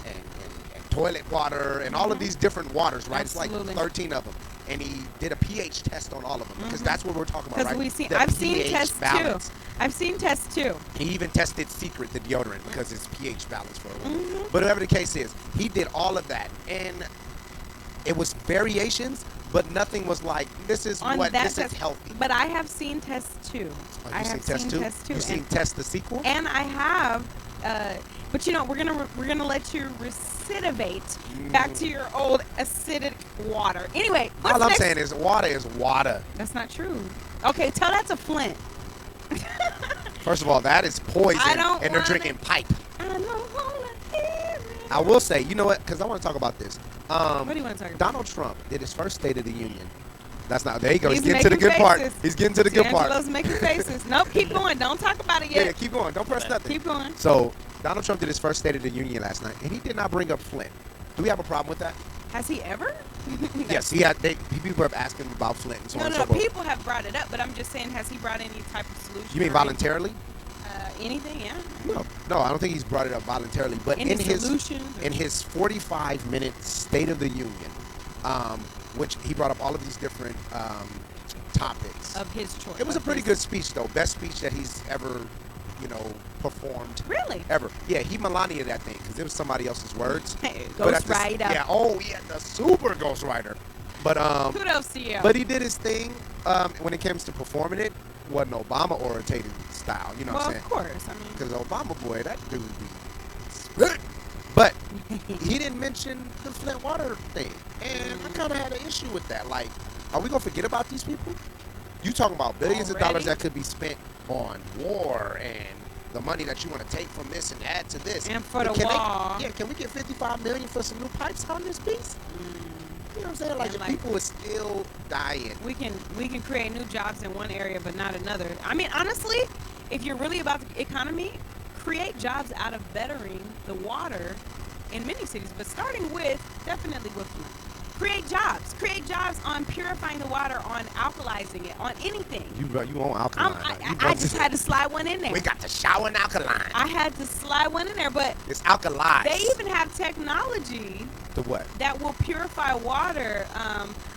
toilet water and all of these different waters. Right. Absolutely. It's like 13 of them. And he did a pH test on all of them because that's what we're talking about, Because right? I've seen pH tests balance. too. I've seen tests too. He even tested Secret, the deodorant, because it's pH balance for a woman. But whatever the case is, he did all of that. And it was variations, but nothing was like, this is On what, that this test, is healthy. But I have seen tests too. Oh, I you have seen seen tests too. You seen Test the sequel? And I have, but you know, we're gonna let you recidivate back to your old acidic water. Anyway, what's All I'm next? saying is water is water. That's not true. Okay, tell that to Flint. First of all, that is poison, I don't and they're wanna- drinking pipe. I don't wanna hear it. I will say, you know what? Because I want to talk about this. What do you want to talk about? Donald Trump did his first State of the Union. That's not. There you go. He's He's getting to the making good part. faces. He's getting to the good part. D'Angelo's making faces. Nope, keep going. Don't talk about it Yeah, yet. keep going. Don't press nothing. Keep going. So Donald Trump did his first State of the Union last night, and he did not bring up Flint. Do we have a problem with that? Has he ever? Yes, he had. People have asked him about Flint and so No, on no, and so forth. people have brought it up, but I'm just saying, has he brought any type of solution? You mean or voluntarily? anything? Yeah. No, I don't think he's brought it up voluntarily. But Any in his solutions? in his 45-minute State of the Union, which he brought up all of these different topics. Of his choice. It was a pretty good speech, though. Best speech that he's ever, performed. Really? Ever. Yeah, he Melania that thing because it was somebody else's words. Hey, But at Ghost the s- Rider. Yeah. Oh, yeah, the super Ghost Rider. But Kudos to you. but he did his thing. When it comes to performing it, wasn't Obama orientated style. You know well, what I'm of saying? course. I mean, Because Obama boy, that dude be spit. But he didn't mention the Flint water thing, and I kind of had an issue with that. Like, are we gonna forget about these people? You talking about billions of dollars Already? that could be spent on war and the money that you want to take from this and add to this. And for the Can they- wall. can we get $55 million for some new pipes on this piece? You know what I'm saying? Like, And, the like, people is still dying. We can create new jobs in one area but not another. I mean, honestly, if you're really about the economy, create jobs out of bettering the water in many cities, but starting with definitely with Flint. Create jobs on purifying the water, on alkalizing it, on anything. You want alkaline. I just had to slide one in there. We got the shower and alkaline. I had to slide one in there, but It's alkalized. they even have technology To what? that will purify water.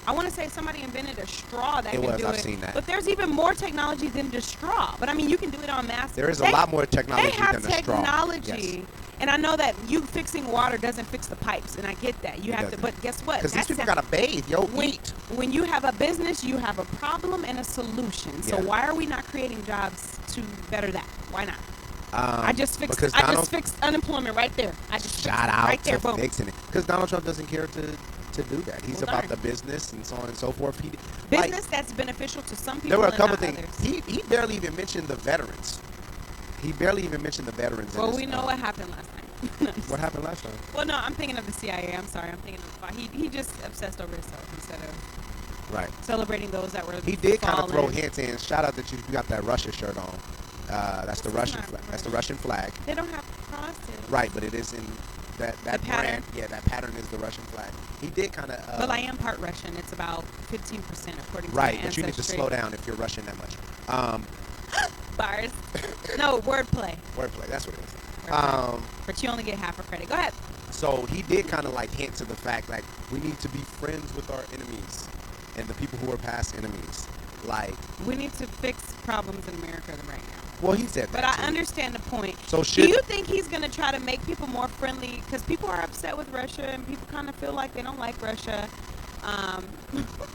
I want to say somebody invented a straw that It can was, do I've it. seen that. But there's even more technology than just straw. But I mean, you can do it on mass. There is a lot more technology They have than the straw. technology. Yes. And I know that you fixing water doesn't fix the pipes, and I get that. You have to, doesn't. but guess what? Because these That's people a- got to bathe, yo, when, eat. when you have a business, you have a problem and a solution. So Yeah. why are we not creating jobs to better that? Why not? I just fixed. because I Donald- just fixed unemployment right there. I just fixed Shout it out right there. to Boom. fixing it. Because Donald Trump doesn't care to do that. He's Well, about darn. the business and so on and so forth. Business that's beneficial to some people. There were a and couple not things. others. He barely even mentioned the veterans. He barely even mentioned the veterans. in Well, his, we know what happened last night. What happened last time? Well, no, I'm thinking of the CIA. I'm sorry. I'm thinking of he just obsessed over himself instead of Right. celebrating those that were. He did kind of throw fallen. hints in. Shout out that you got that Russia shirt on. That's the This is Russian not flag. That's the Russian. Russian flag. They don't have crosses. Right, but it is in that The pattern. brand. Yeah, that pattern is the Russian flag. He did kind of. Well, I am part Russian. It's about 15% according to Right, my but you need to ancestry. slow down if you're Russian that much. Bars. No, wordplay. Wordplay. That's what it is. Wordplay. But you only get half a credit. Go ahead. So he did kind of like hint to the fact like we need to be friends with our enemies and the people who are past enemies. Like, We need to fix problems in America right now. well, he said But that I too. understand the point. So Do should you think he's going to try to make people more friendly? Because people are upset with Russia, and people kind of feel like they don't like Russia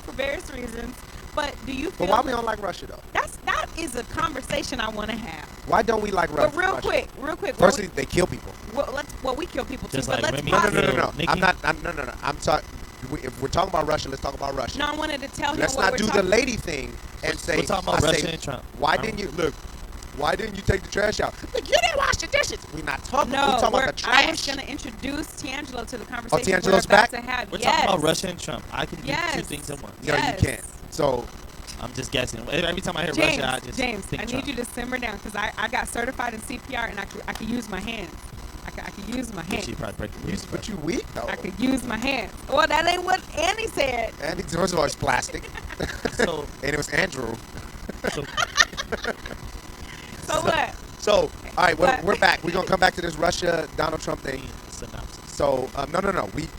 for various reasons. But do you feel but why we don't like Russia though? that is a conversation I want to have. Why don't we like Russia? But real quick. Firstly, they kill people. We kill people too. Just But like let's Remy No, pause no, no, it. no, no. Nikki? I'm not. No. I'm talking. If we're talking about Russia, let's talk about Russia. No, I wanted to tell him Let's what not we're do the talking. lady thing and say. We're talking about I Russia say, and Trump. Why didn't you look? Why didn't you take the trash out? Like, you didn't wash the dishes. We're not talking. No, we're talking about the trash. I was going to introduce Tiangelo to the conversation Tiangelo's we're about back? to have. We're yes. talking about Russia and Trump. I can do Yes. two things at once. No, Yes. you can't. So I'm just guessing. Every time I hear James, Russia, I just James, think I need Trump. you to simmer down because I got certified in CPR and I could use my hands. I could use my hands. She probably break the you, rules. but you weak though. I could use my hands. Well, that ain't what Andy said. And first of all, it's plastic. So, And it was Andrew. so So what? So, all right, What? we're back. We're gonna come back to this Russia Donald Trump thing. synopsis. So, no.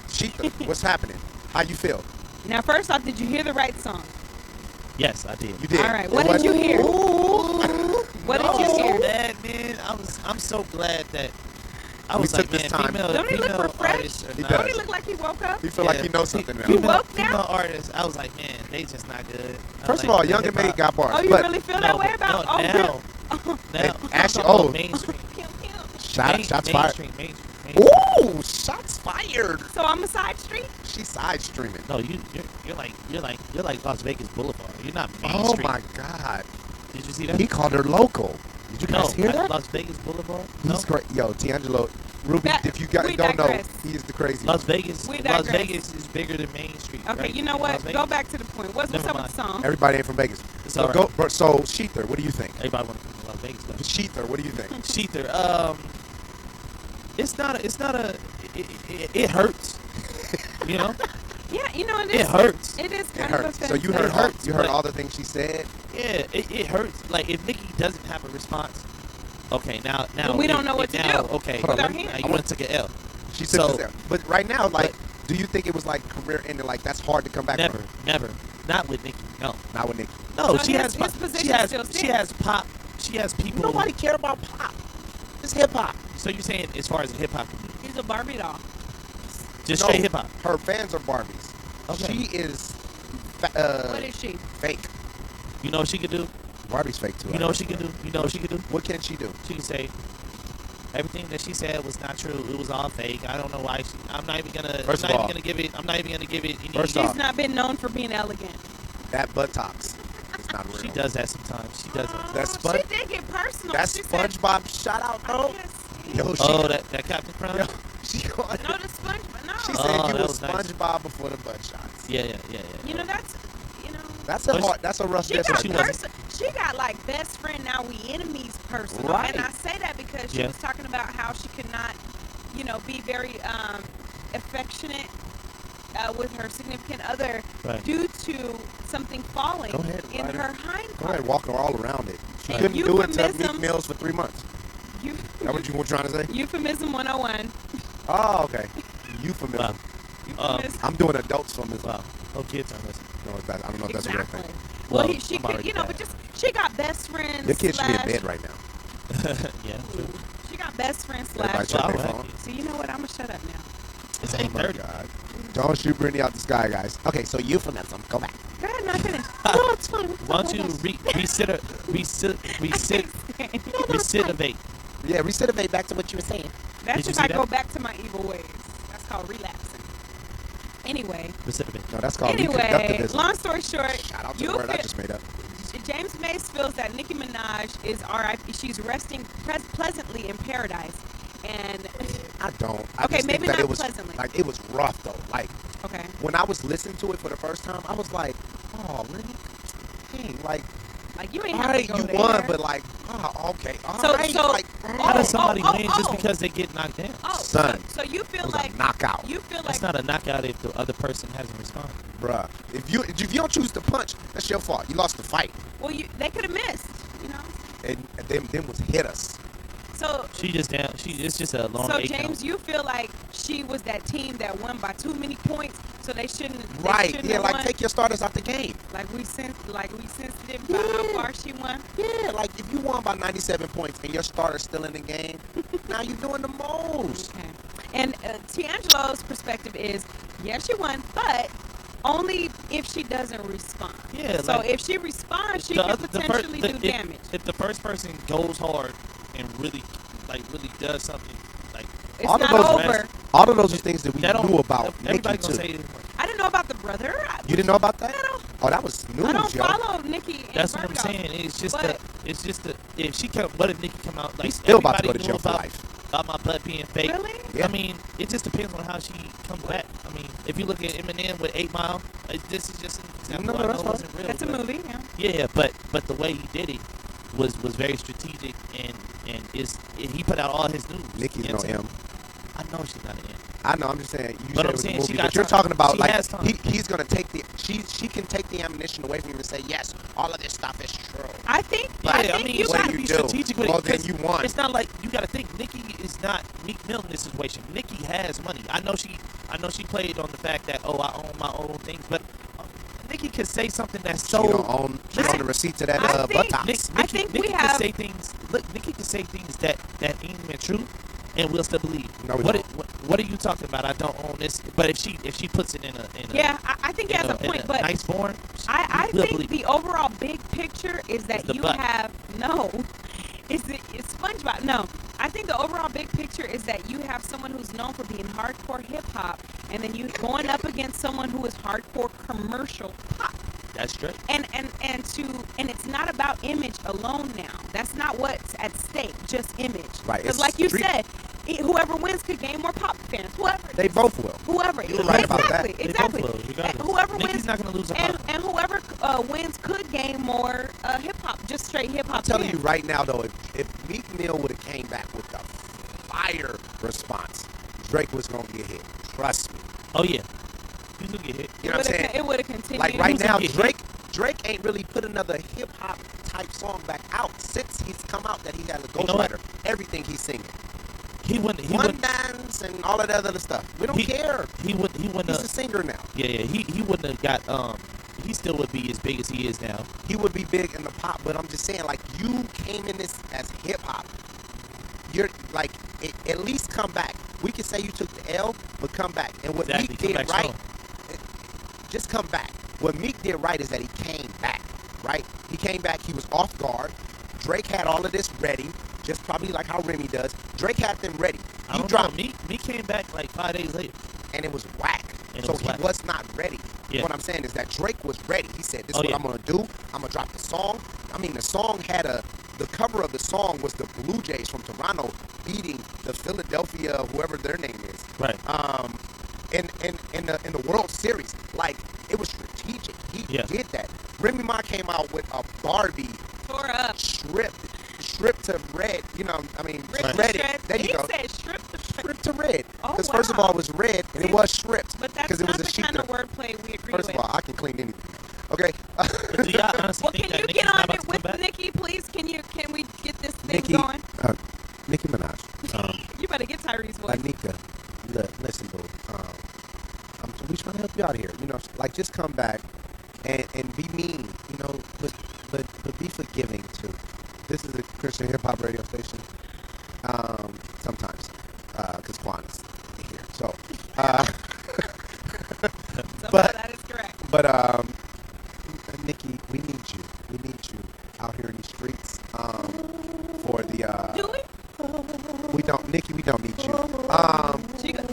Sheetha, what's happening? How you feel? Now, first off, did you hear the right song? Yes, I did. You did. All right, It what did wasn't- you hear? Ooh. What I did you was so hear? glad, man. I'm so glad that I We was took like, this man, time. female, Don't he look female refreshed? artists are He not- does. Don't he look like he woke up? You feel like Yeah. you know something now. You woke now? Female artists, I was like, man, they just not good. I First of like all, the Young and hip-hop. Made got bars. Oh, you but really feel that way about? no, Oh, now, really? now, Ashley- I'm talking oh. about mainstream. Pew, pew. shots fired. Mainstream. Ooh, shots fired. So I'm a side street. She's side streaming. No, you're like Las Vegas Boulevard. You're not Oh mainstream. my God. Did you see that? He called her local. Did you no, guys hear like that? Las Vegas Boulevard. No, He's great. Yo, D'Angelo, Ruby. That- if you guys we don't digress. know, he is the crazy. Las Vegas. We Las digress. Vegas is bigger than Main Street. Okay, right? you know In what? Las Go Vegas. back to the point. What's Never up with mind. the song? Everybody ain't from Vegas. It's So all right. go. So Sheether, what do you think? Everybody want to come to Las Vegas though. Sheether, what do you think? Sheether. It's not a. It hurts. You know, Yeah, you know it it is. hurts. It is It kind of hurts. So offensive. you heard It all, hurts, you heard but- all the things she said. Yeah, it hurts. Like if Nikki doesn't have a response, okay, now Then we don't know what to now, do Okay, Hold on, with our let me- now hands. you want to take an L. She said So- this. But right now, like, do you think it was like career ending? Like that's hard to come back Never, from. never, not with Nikki. No, Not with Nicki. no. So She his- has, his she position has, still she stands. has pop. She has people. Nobody care about pop. It's hip hop. So you're saying as far as hip hop, He's a Barbie doll. just No, straight hip hop. Her fans are Barbies. Okay. She is What is she? fake. You know what she could do? Barbie's fake too. You know what she could do? You know what she could do? What can she do? She can say everything that she said was not true. It was all fake. I don't know why. I'm not even gonna. First I'm of not all- even gonna give it. I'm not even gonna give it any. First She's off, not been known for being elegant. that buttocks is that's not real. She does that sometimes. She does that. That's Sponge. She did get personal. That's She said, SpongeBob shout out, I bro. can't stand Yo, she, Oh, that Captain Crunch? yo, she called. No, the SpongeBob. No. She Oh, said you that was was nice. SpongeBob before the butt shots. Yeah. You know, that's, you know. That's a But hard. That's a rough She diss got right she there. wasn't- she got like best friend, now we enemies personal. Right. And I say that because she Yeah. was talking about how she could not, you know, be very affectionate with her significant other Right. due to something falling Go ahead, in Ryder. her hind Go ahead, part. walk her all around it. She And couldn't do it to euphemism- Meek Mills for 3 months. Eu- That what you were trying to say? Euphemism 101. Oh, okay. Euphemism. Wow. Euphemism. I'm doing adults from this. Wow. Oh, kids aren't listening. No, I don't know if that's a real Exactly. thing. Well, Well, she I'm could, already you know, bad. but just she got best friends. Your kid should be in slash- bed right now. Yeah, true. She got best friends Everybody slash. shut Well, their I phone. like it. So you know what? I'm gonna shut up now. It's Oh my 8:30. God. Don't shoot Brittany out the sky, guys. Okay, so euphemism. Go back. Go ahead, not finished. No, it's fine. Why don't you recidivate? Yeah, recidivate back to what you were saying. That's Did you if see I that? go back to my evil ways. That's called relapsing. Anyway, Recidivate. No, that's called anyway, reconductivism. long story short, Shout out to you the word I fe- just made up. James Mace feels that Nicki Minaj is R.I.P. She's resting pleasantly in paradise, and I don't. I Okay, just maybe think that not it was pleasantly. like it was rough though. Like okay, when I was listening to it for the first time, I was like, oh, really? Dang, like, like you ain't all have right, to go you there. won, but like, oh, okay, all So- right, so- like, How does somebody oh, win oh. just because they get knocked down? Oh, Son, so you it feel was like a knockout, you feel That's like not a knockout if the other person hasn't responded. bruh. If you don't choose to punch, that's your fault. You lost the fight, well, they could have missed, you know. and them was hit us. So She just down. It's just a long So eight James, count. you feel like she was that team that won by too many points, so they shouldn't. They Right? shouldn't Yeah, have like won. take your starters out the game. Like we sensitive about how Yeah. far she won. Yeah, like if you won by 97 points and your starter's still in the game, now you're doing the most. Okay. And D'Angelo's perspective is, yeah, she won, but only if she doesn't respond. Yeah, So like, if she responds, she The can other- the fir- potentially the- do damage. If the first person goes hard and really does something, like It's all of not those over. All of those are things that we that don't- knew about everybody Nicki gonna too. say it. I didn't know about the brother. You didn't know about that? I don't. Oh, that was news, I don't yo. follow Nicki. And That's what I'm Virgo. saying. It's just But- it's just the if she come. What if Nicki come out like He's still about to go to everybody jail knew for about, life. about my butt being fake? Really? Yeah. I mean, it just depends on how she comes back. I mean, if you look at Eminem with 8 Mile, this is just an example. No, I know that's it fine. wasn't real. That's a but- movie. Yeah. Yeah, but the way he did it was very strategic and he put out all his news. Nicki's You know no what I'm saying? M. I know she's not an M. I know. I'm just saying. You But said I'm it was a saying movie, she got but you're time. talking about She like has time. he's gonna take the she can take the ammunition away from him and say yes, all of this stuff is true. I think. Yeah, I I think mean, you you What got. gotta do be you do? strategic with it. Well, then 'cause you won. It's not like you gotta think Nicki is not Meek Mill in this situation. Nicki has money. I know she played on the fact that I own my own things, but Nicki could say something that's She so. don't own. She I- own the receipt to that I think- buttocks. I think we Nicki have- can say things. Look, Nicki can say things that ain't even true, and we'll still believe. No, we what, don't. what are you talking about? I don't own this. But if she puts it in a Yeah, I think he has a in point, but nice form, I we'll think believe. the overall big picture is that It's the you butt. have it's SpongeBob. No, I think the overall big picture is that you have someone who's known for being hardcore hip hop, and then you going up against someone who is hardcore commercial pop. That's straight. And it's not about image alone now. That's not what's at stake. Just image. Right, Because it's like you street- said, whoever wins could gain more pop fans. Whoever. it They is. both will. Whoever. You're right about that. Exactly. They Exactly. both will, regardless. And whoever Nicki's wins, not gonna lose a and, pop. and whoever wins could gain more hip hop, just straight hip hop. I'm telling you fans. right now though, if Meek Mill would have came back with a fire response, Drake was gonna get hit. Trust me. Oh yeah, he's gonna get hit. You know what I'm saying? It would have continued. Like right Who's now, gonna get hit? Drake ain't really put another hip hop type song back out since he's come out that he has a You know what? ghostwriter. Everything he's singing, He wouldn't. He one wouldn't. dance and all of that other stuff. We don't care. He wouldn't. He wouldn't. He's a singer now. Yeah. He wouldn't have got. He still would be as big as he is now. He would be big in the pop, but I'm just saying, like, you came in this as hip hop. You're like, at least come back. We could say you took the L, but come back. And what Exactly. Meek Come did back right, strong. just come back. What Meek did right is that he came back, right? He came back. He was off guard. Drake had all of this ready, just probably like how Remy does. Drake had them ready. I He don't dropped. know. Me came back like 5 days later. and it was whack. And it So was he whack. was not ready. Yeah. What I'm saying is that Drake was ready. He said, "This is Oh, what yeah. I'm gonna do. I'm gonna drop the song." I mean, the song had the cover of the song was the Blue Jays from Toronto beating the Philadelphia, whoever their name is. Right. In the World Series. Like, it was strategic. He Yeah. did that. Remy Ma came out with a Barbie Tore up. stripped to red. You know, I mean, Ripped shredded. shred. There you He go. said stripped the Stripped to red. Oh, Because first of wow. all, it was red and it See, was stripped. But that's because it not was a the sheep. kind of wordplay we agree First with. of all, I can clean anything. Okay. But do y'all honestly Well, think can that you Nicki's get not on about it to come with back? Nicki, please? Can we get this thing Nicki, going? Nicki Minaj. You better get Tyree's voice. Anika, listen, boo. We trying to help you out here. You know, like just come back and be mean. You know, but be forgiving too. This is a Christian hip hop radio station. Sometimes, because Quan is here. So, Somehow that is correct. but Nikki, we need you. We need you out here in the streets. For the Do we? we don't, Nikki. We don't need you.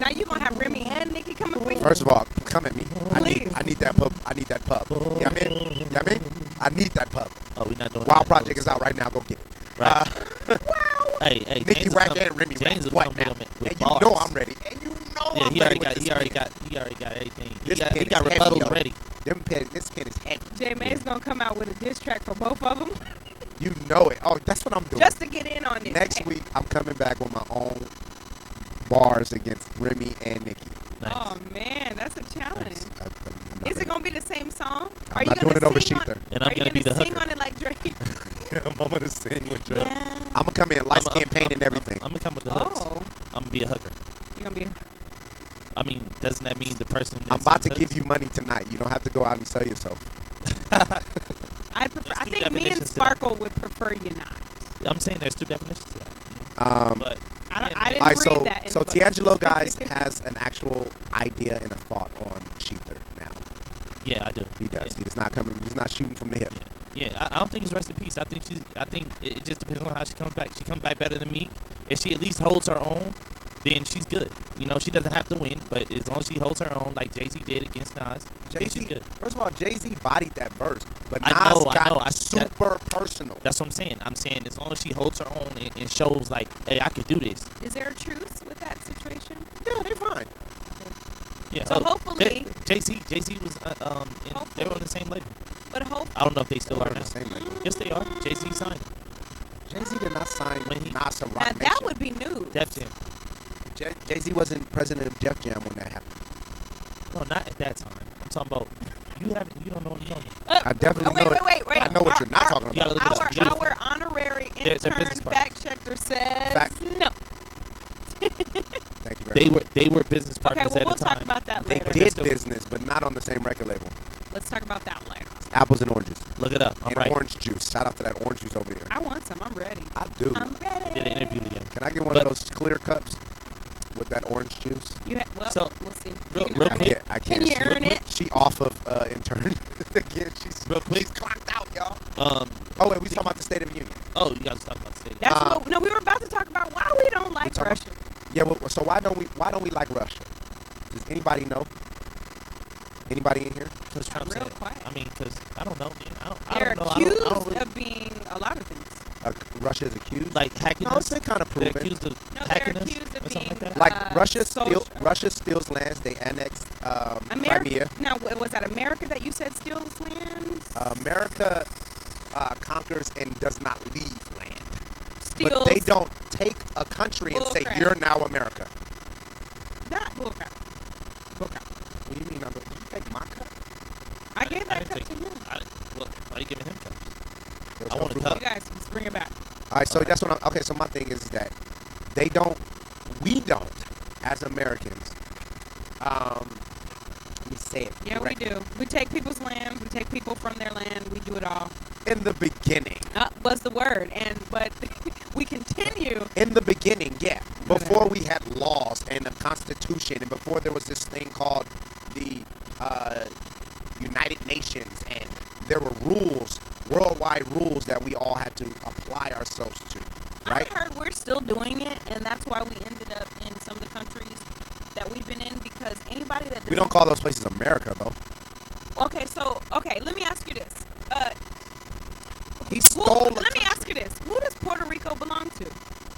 Now you gonna have Remy and Nicki coming for you? First of all, come at me. Please. I need that pub. I need that pub. You know what I mean? You know what I mean? I need that pub. Oh, we're not doing Wild that. Project is out right now. Go get it. Right. Hey, Nikki James will Wack come- and Remy James Wack. will What come now? with And you bars. know I'm ready. And you know Yeah, I'm he ready already with got. this He already pen. got. He already got everything. He This got. pen He got is heavy, rebuttals yo. ready. This pen is heavy. J May's gonna come out with a diss track for both of them You know it. Oh, that's what I'm doing. just to get in on it. Next week, I'm coming back with my own bars against Remy and Nikki. Nice. Oh man, that's a challenge. I'm Is it gonna be the same song? I'm not doing it over Sheether. And I'm Are you gonna be the sing hooker. on it like Drake? I'm gonna sing with Drake. Yeah. I'm gonna come in light skin paint and everything. I'm gonna come with the hooks. Oh, I'm gonna be a hooker. you're gonna be. I mean, doesn't that mean the person? I'm about to give you money tonight. You don't have to go out and sell yourself. I prefer. There's I two think me and definitions to that. Sparkle would prefer you not. I'm saying there's two definitions to that. All But I didn't right, read that. In so the book. D'Angelo guys has an actual idea and a thought on Sheether now. yeah, I do. He does. He's not coming. He's not shooting from the hip. Yeah, I don't think it's rest in peace. I think it just depends on how she comes back. She comes back better than me. If she at least holds her own, then she's good. You know, she doesn't have to win, but as long as she holds her own, like Jay-Z did against Nas, then she's Jay-Z, good. first of all, Jay-Z bodied that verse, but I Nas know, I got know. super personal. That's what I'm saying. I'm saying as long as she holds her own and shows like, hey, I could do this. Is there a truce with that situation? Yeah, they're fine. Yeah. So hopefully- Jay-Z was they were on the same label. But hope. I don't know if they still They're are on now. the same label. Yes, they are. Jay-Z signed Jay-Z did not sign When he- Nas to Rock Now Nation. that would be news. Def Jam. Jay-Z wasn't president of Def Jam when that happened. No, not at that time. I'm talking about you don't know. I definitely wait, know it. wait. I know what you're not talking You gotta about. look at Our honorary They're intern business partners. fact checker says no. Thank you very much. They were business Okay, partners well at we'll the time. talk about that They later. did business, but not on the same record label. Let's talk about that later. Apples and oranges. Look it up. I'm And right. orange juice. Shout out to that orange juice over there. I want some. I'm ready. I do. I'm ready. Did an interview together. Can I get one But- of those clear cups with that orange juice? Well, So, we'll see. real You can quick- earn it. I Can can't. you earn it? She off of intern again. Real quick. She's clocked out, y'all. Oh, wait, we talking about the State of the Union. you guys talk about the state. That's what. No, we were about to talk about why we don't like talking- Russia. Yeah. Well, so why don't we like Russia? Does anybody know? Anybody in here? Because Trump real said. quiet. I mean, because I don't know. Man. They're I don't know. accused I don't really, of being a lot of things. Russia is accused. like hacking No, us. it's kind of They're proven. accused of No, they're hacking us accused of or something like being, that. Like social- Russia steals lands. They annexed America. Crimea. Now, was that America that you said steals lands? America conquers and does not leave land. Steals. But they don't take a country and say, Bullcrap. you're now America. Not bullcrap. Bullcrap. What do you mean? You take my cup? I gave that cup didn't to take- you. Look, why are you giving him cups? There's I no want a fruit. cup. You guys, let's bring it back. All right, so that's what I'm, okay, so my thing is that we don't, as Americans, let me say it Yeah, we correctly. do. We take people's land. We take people from their land. We do it all. In the beginning. Was the word. But we continue. In the beginning, yeah. Before we had laws and a constitution and before there was this thing called the United Nations and there were rules, worldwide rules that we all had to apply ourselves to, right? I heard we're still doing it, and that's why we ended up in some of the countries that that we've been in because anybody that We don't call those places America, though. Okay, so let me ask you this. He stole. Let me ask you this. Who does Puerto Rico belong to?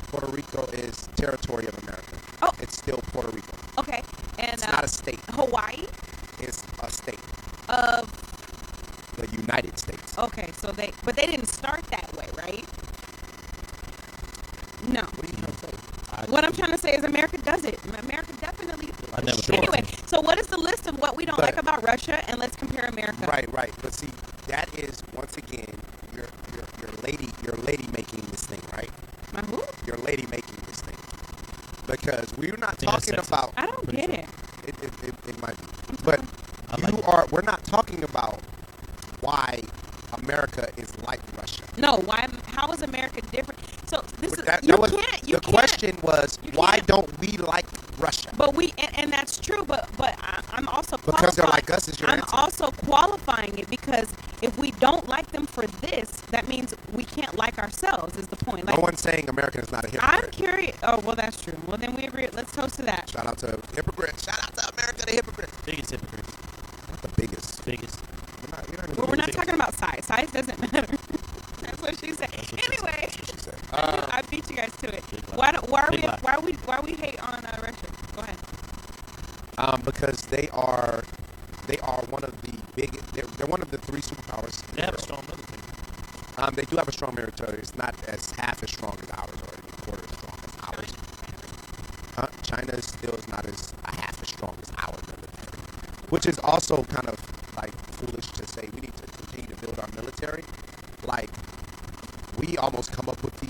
Puerto Rico is territory of America. Oh. It's still Puerto Rico. Okay, and It's not a state. Hawaii It's a state. of The United States. okay, so they didn't start that way, right? No. What are you trying to say? What I'm trying to say is America does it. America definitely. I never Sure. Anyway, so what is the list of what we don't But- like about Russia, and let's compare America. Right. But see, that is once again your lady making this thing, right? My who? Your lady making this thing. Because we're not think that's talking sexist. about I don't Pretty get sure. it. it might be. But I like it. we're not talking about why America is like Russia. No, why? How is America different? So this is That you was, can't. You the can't. question was, you why can't- don't we like Russia? But and that's true. But I'm also Because they're qualifying- like us is your I'm answer. also qualifying it because if we don't like them for this, that means we can't like ourselves. Is the point? Like No one's saying America is not a I'm hypocrite. curious. Oh well, that's true. Well then we agree. Let's toast to that. Shout out to hypocrites. Shout out to America, the hypocrites. Biggest hypocrites. Not the biggest. Biggest. Well, we're not Big. talking about size. Size doesn't matter. That's what she said. That's what she Anyway, That's what she said. I beat you guys to it. Big lie. Why Big lie. are we hate on Russia? Go ahead. Because they are one of the big. They're one of the three superpowers. in They the have a world. strong military. They do have a strong military. It's not as half as strong as ours, or a quarter as strong as ours. China is still is not as half as strong as our military, which is also kind of like foolish to say. We need to continue to build our military. Like we almost come up with the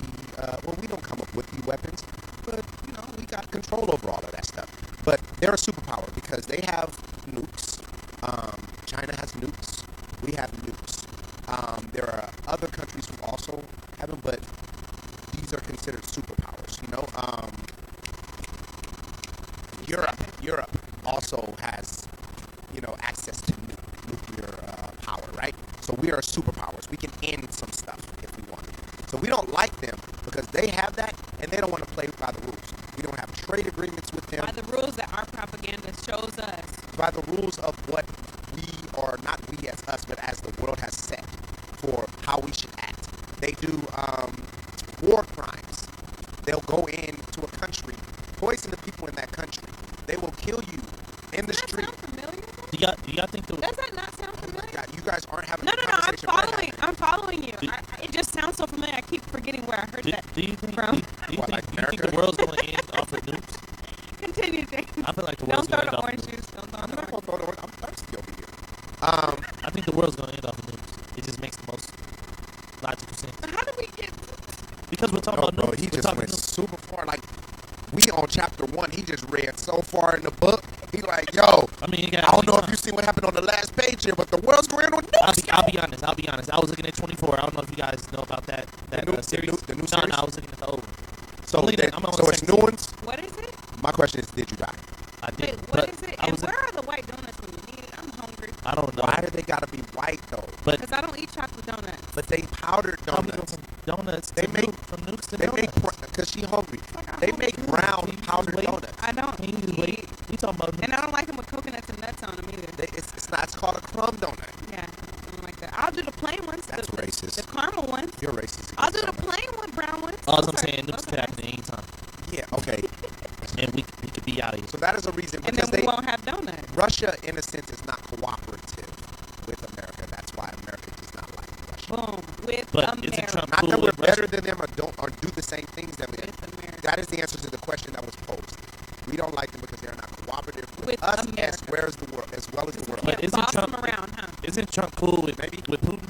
well, we don't come up with the weapons, but you know we got control over all of that stuff. But they're a superpower because they have nukes. China has nukes. We have nukes. There are other countries who also have them, but these are considered superpowers. You know, Europe also has, you know, access to nuclear power, right? So we are superpowers. We can end some stuff if we want to. So we don't like them because they have that and they don't want to play by the rules. We don't have trade agreements with them By the rules that our propaganda shows us. by the rules of what we are, not we as us, but as the world has set for how we should act. They do war crimes. They'll go into a country, poison the people in that country. They will kill you in the Does that street. sound familiar? Do y'all think the Does that not sound Oh my familiar? God, you guys aren't having No, a I'm conversation. we're following. having. I'm following you. Do- It just sounds so familiar. I keep forgetting where I heard do, that do you think from. do you What, think, like do you think America? the world's gonna end off of nukes? Continue, James. I feel like the Don't world's throw gonna end the off orange of nukes. juice. Don't throw I'm the not orange. gonna throw the. I'm thirsty over here. I think the world's gonna end off of nukes. It just makes the most logical sense. How did we get? Because we're talking No, about bro, nukes. he we're just talking went nukes. super far. Like we on chapter 1, he just read so far in the book. He like, yo, I mean, you got I don't know if anytime. you seen what happened on the last page here, but the world's going on nukes. I'll be honest. I was looking at 24. I don't know if you guys know about that new- series. the new No, series? I was looking at the old one. So, Look at that- that, I'm on so the it's second new season. ones. What is it? My question is, did you die? I Wait, didn't. what but is it? I And was. where are the white donuts when you need it? I'm hungry. I don't know. Why do they gotta be white though? But Because I don't eat chocolate donuts. But they powdered how we go donuts. from donuts They to make- from nukes to They donuts. make because she hungry. Like, I They don't make eat- brown Can you powdered wait? donuts. I don't Can you just eat. wait? We talking about And nukes. I don't like them with coconuts and nuts on them either. It's not. It's called a crumb donut. Yeah, something like that. I'll do the plain ones. That's the, racist. The caramel ones. You're racist. I'll do the against plain one, brown ones. All I'm Those are- saying, nukes those could are happen nice. anytime, donuts. Yeah. Okay. and we could be out of here. So that is a reason And because then we they won't have donuts. Russia, in a sense, is not cooperative with America. That's why America does not like Russia. Boom. With But America. isn't Trump Not cool that we're with Russia? better than them or do the same things that we do. With America. That is the answer to the question that was posed. We don't like them because they're not cooperative with, With us America. as well as the world. But Can't isn't boss Trump- them around, huh? Isn't Trump cool with Maybe. with Putin?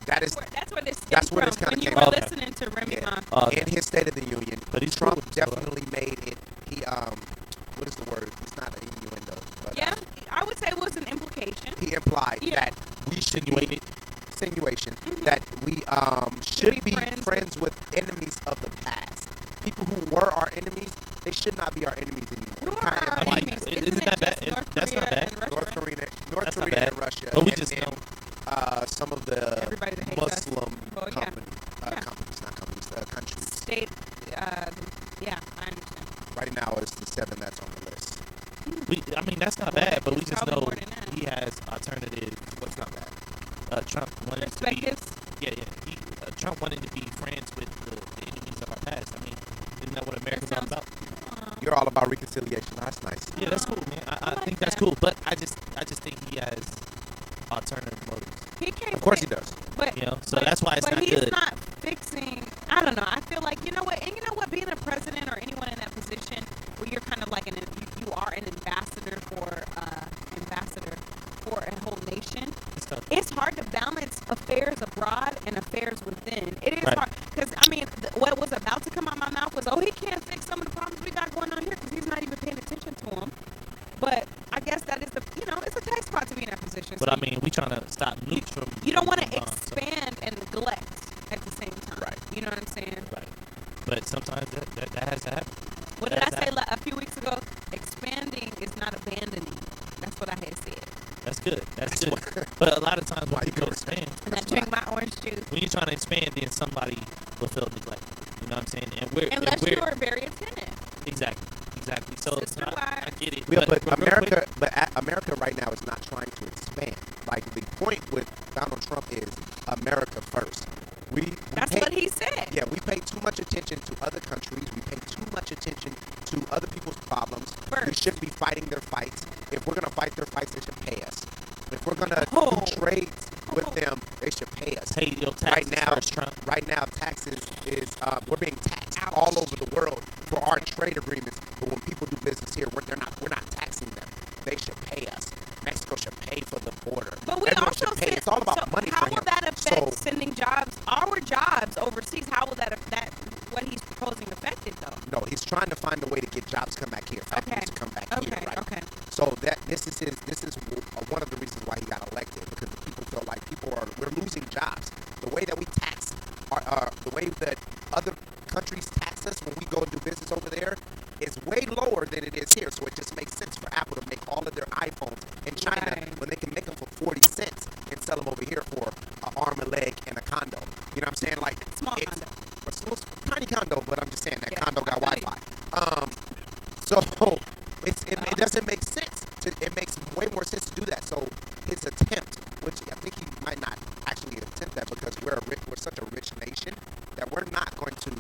That is That's where this came That's where from. this kinda When you came were from. Okay. listening to Remy yeah. Ma. Oh, okay. in his State of the Union. But he's Trump cool with it, so, definitely made it. He what is the word? It's not an innuendo, but Yeah, I would say it was an implication. he implied Yeah. that we should Insinuated. insinuation Mhm. that we should be be friends friends with enemies of the past. People who were our enemies, they should not be our enemies anymore. Who He are kinda our implied enemies? that. Isn't Isn't that it bad? just North That's not Korea bad. and Russia? North Korea, That's not and bad. Russia, But we and just then, know. some of the Everybody that hates us. Muslim Well, yeah. Yeah. companies, not companies, countries. State, yeah, I understand. Right now, it's the 7 that's on not bad. Trump wanted to be. Perspectives. Yeah. Trump wanted to be friends with the enemies of our past. I mean, isn't that what America's all about? You're all about reconciliation. That's nice. Yeah, that's cool, man. I like think that's that. cool, but I just think he has alternative motives. He can't. Of course he fix- does. But You know, so that's why it's but not he's good. not fixing. I don't know. I feel like you know what, and you know what, being a president or anyone in that position where you're kind of like you are an ambassador for a whole nation. It's tough. It's hard to balance affairs abroad and affairs within. It is Right. hard because I mean, what was about to come out my mouth was, "Oh, he can't fix some of the problems we got going on here because he's not even paying attention to them." But I guess that is it's a tax pot to be in that position. But So I mean, we trying to stop nukes from. you don't want to from bombs, so- expand and neglect at the same time. Right. You know what I'm saying? Right. But sometimes that has to happen. What did That I has say to happen. a few weeks ago? Expanding is not abandoning. That's what I had said. That's good. That's good. But a lot of times when Why you people go- expand, And I drink my orange juice. when you're trying to expand, then somebody will feel neglect. You know what I'm saying? And we're Unless we're, you are very attentive. exactly. So Sister I wives. get it. Yeah, but real America, quick, America right now is not trying to expand. Like the point with Donald Trump is America first. We That's pay- what he said. Yeah, we pay too much attention to other countries. We pay too much attention to other people's problems. We First. shouldn't be fighting their fights. If we're gonna fight their fights, they should pay us. If we're gonna Oh. do trades with them, they should pay us. pay your Right taxes now, first, Trump. taxes is we're being taxed all over the world for our trade agreements. But when people do business here, we're not taxing them. They should pay us. Mexico should pay for the border. But we Everyone also should pay. send, It's all about so money how for will him. that affect So sending our jobs overseas? How will that what he's proposing affect it though? no, he's trying to find a way to get jobs to come back here, factories Okay. to come back Okay. here, right? Okay. So this is one of the reasons why he got elected, because the people feel like we're losing jobs. The way that we tax, the way that other countries tax us when we go and do business over there is way lower than it is here. So it just makes sense for Apple to make all of their iPhones in China Right. when they can make them for 40 cents and sell them over here for an arm and leg and a condo. You know what I'm saying? Like Small it's condo. a little tiny condo, but I'm just saying that Yeah, condo got I feel Wi-Fi. So it doesn't make sense. It makes way more sense to do that. So his attempt, which I think he might not actually attempt that, because we're such a rich nation that we're not going to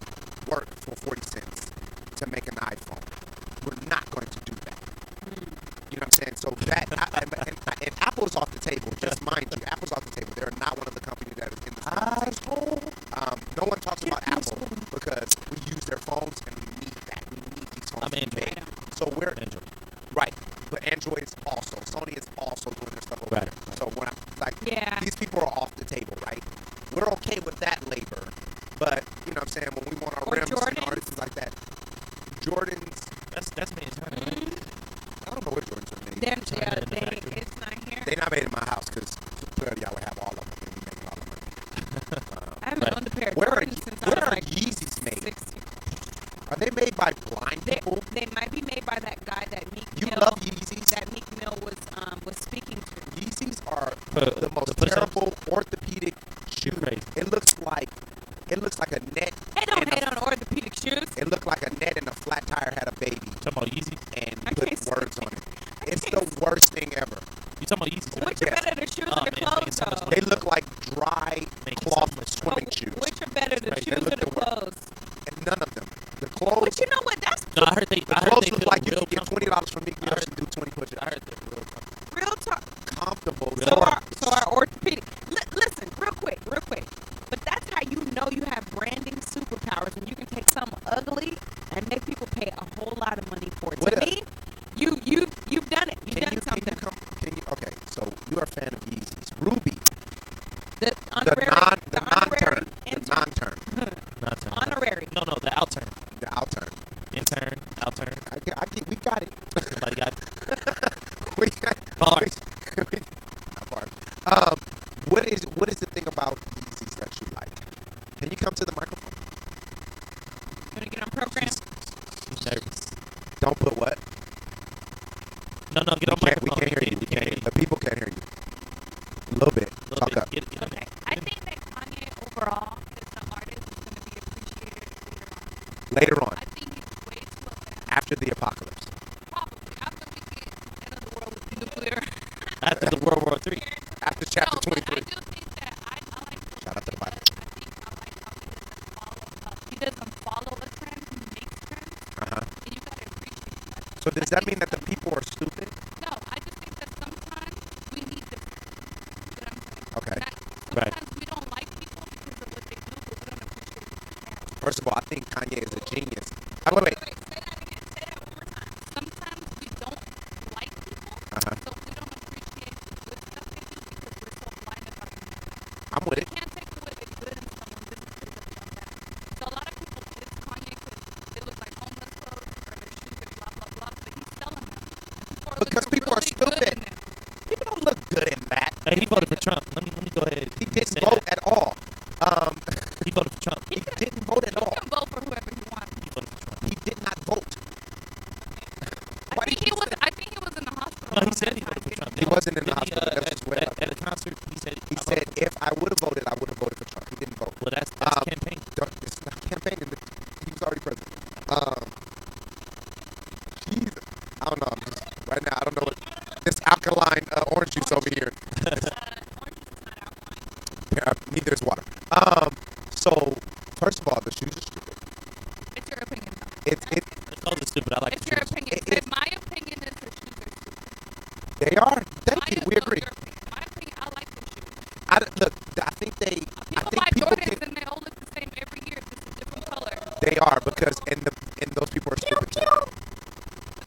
work for 40 cents to make an iPhone. We're not going to do that. You know what I'm saying? So that and Apple's off the table. Just mind you, Apple's off the table. They're not one of the companies that is in this conversation. No one talks about Apple because we use their phones and we need that. We need these phones. I'm to be Android. made. So we're Android. right, but Android is also, Sony is also doing their stuff over Right. there. So when I'm like, Yeah. these people are off the table, right? We're okay with that labor, but you know what I'm saying, when we want our Or rims Jordans. and artists like that, Jordans. That's me and Turner, right? I don't know where Jordans are made. China in the factory. It's not here. They not made in my house because clearly I would have all of them and we make all the money. I haven't owned a pair of Where are Jordans since I where was are like Yeezys made? 16. Are they made by blind people? They might be made by that guy that Meek You Mill. love Yeezys? That Meek Mill was speaking to. Yeezys are For the most the push-ups? terrible orthopedic shoe. crazy. It looks like a net. Hey, don't and hate a- on orthopedic shoes. It looked like a net and a flat tire had a baby Talking about Yeezy? and I put can't see words it. on it. I It's can't the worst thing ever. You talking about Yeezy? Which are Yes. better, the shoes Oh, or the man, clothes, making so much though? money. They look like dry Making cloth so much swimming Oh, shoes. Which are better, the Right. They shoes look or the the worst. clothes? And none of them. The clothes, But you know what? That's No, I heard they. the I heard clothes they look feel like you real can get comfortable. $20 from Meek I Mill heard- and do 20 push-ups. I heard they're real comfortable. real talk. Comfortable. So our orthopedic. Listen, real quick. But that's how you know you have branding superpowers, when you can take something ugly and make people pay a whole lot of money for it. What To a- me, you've done it. You've done something. Okay, so you're a fan of Yeezys. Ruby, The the honorary, non-turn, the intern. non-turn, Not turn. Honorary. No, the outturn. the outturn. Intern, outturn. We got it. Somebody got we got Bars. Not bars. What is the thing about Yeezys that you like? Can you come to the microphone? You want to get on program? She's nervous. Don't put what? No, get on We microphone. can't hear you. We can't hear you. The people can't hear you. A little bit. Little Talk bit. up. Get on Okay. it. I think that Kanye overall, as an artist, is going to be appreciated Later on, I think he's way too advanced. after the apocalypse. Probably. After we get end of the world with nuclear. After the World War III. After Genesis chapter No, but 23. I do think that I like what Shout out to the Kanye Bible. does. I think I like how he doesn't follow a trend, he makes trends. And you gotta appreciate that. So does I that think mean that the people are stupid? No, I just think that sometimes we need different. You know what I'm saying? Okay. Right. Sometimes we don't like people because of what they do, but we don't appreciate what they have. First of all, I think Kanye is a genius. Wait. Say that again. Say that one more time. Sometimes we don't like people, so we don't appreciate the good stuff they do because we're so blinded by the negative. I'm with You it. can't take away the good in someone just because of the bad. So a lot of people diss Kanye because they look like homeless clothes or their shoes are blah blah blah, but he's selling them. And Because people are really good stupid. in them. People don't look good in that. Hey, he voted for Trump. Let me go ahead. He didn't say vote that. at all. He voted for Trump. He didn't vote at You all. can vote for whoever you want. He voted for Trump. He did not vote. I think he was in the hospital. No, he around said that he voted time, for Trump. He wasn't in the Didn't he, hospital. That's where at a concert, he said. he said if I would have voted, I would have voted for Trump. He didn't vote. Well, that's campaign. It's not campaigning. He was already president. Jeez. I don't know. Right now, I don't know what this alkaline orange juice over here. Yeah, neither is water. So first of all, the shoes are stupid. It's your opinion, though. The clothes are stupid. I like It's the your shoes. opinion. My opinion is the shoes are stupid. They are. Thank you. We agree. My opinion, I like the shoes. Look, I think they. People buy Jordans and they all look the same every year. It's just a different color. They are because and those people are stupid too.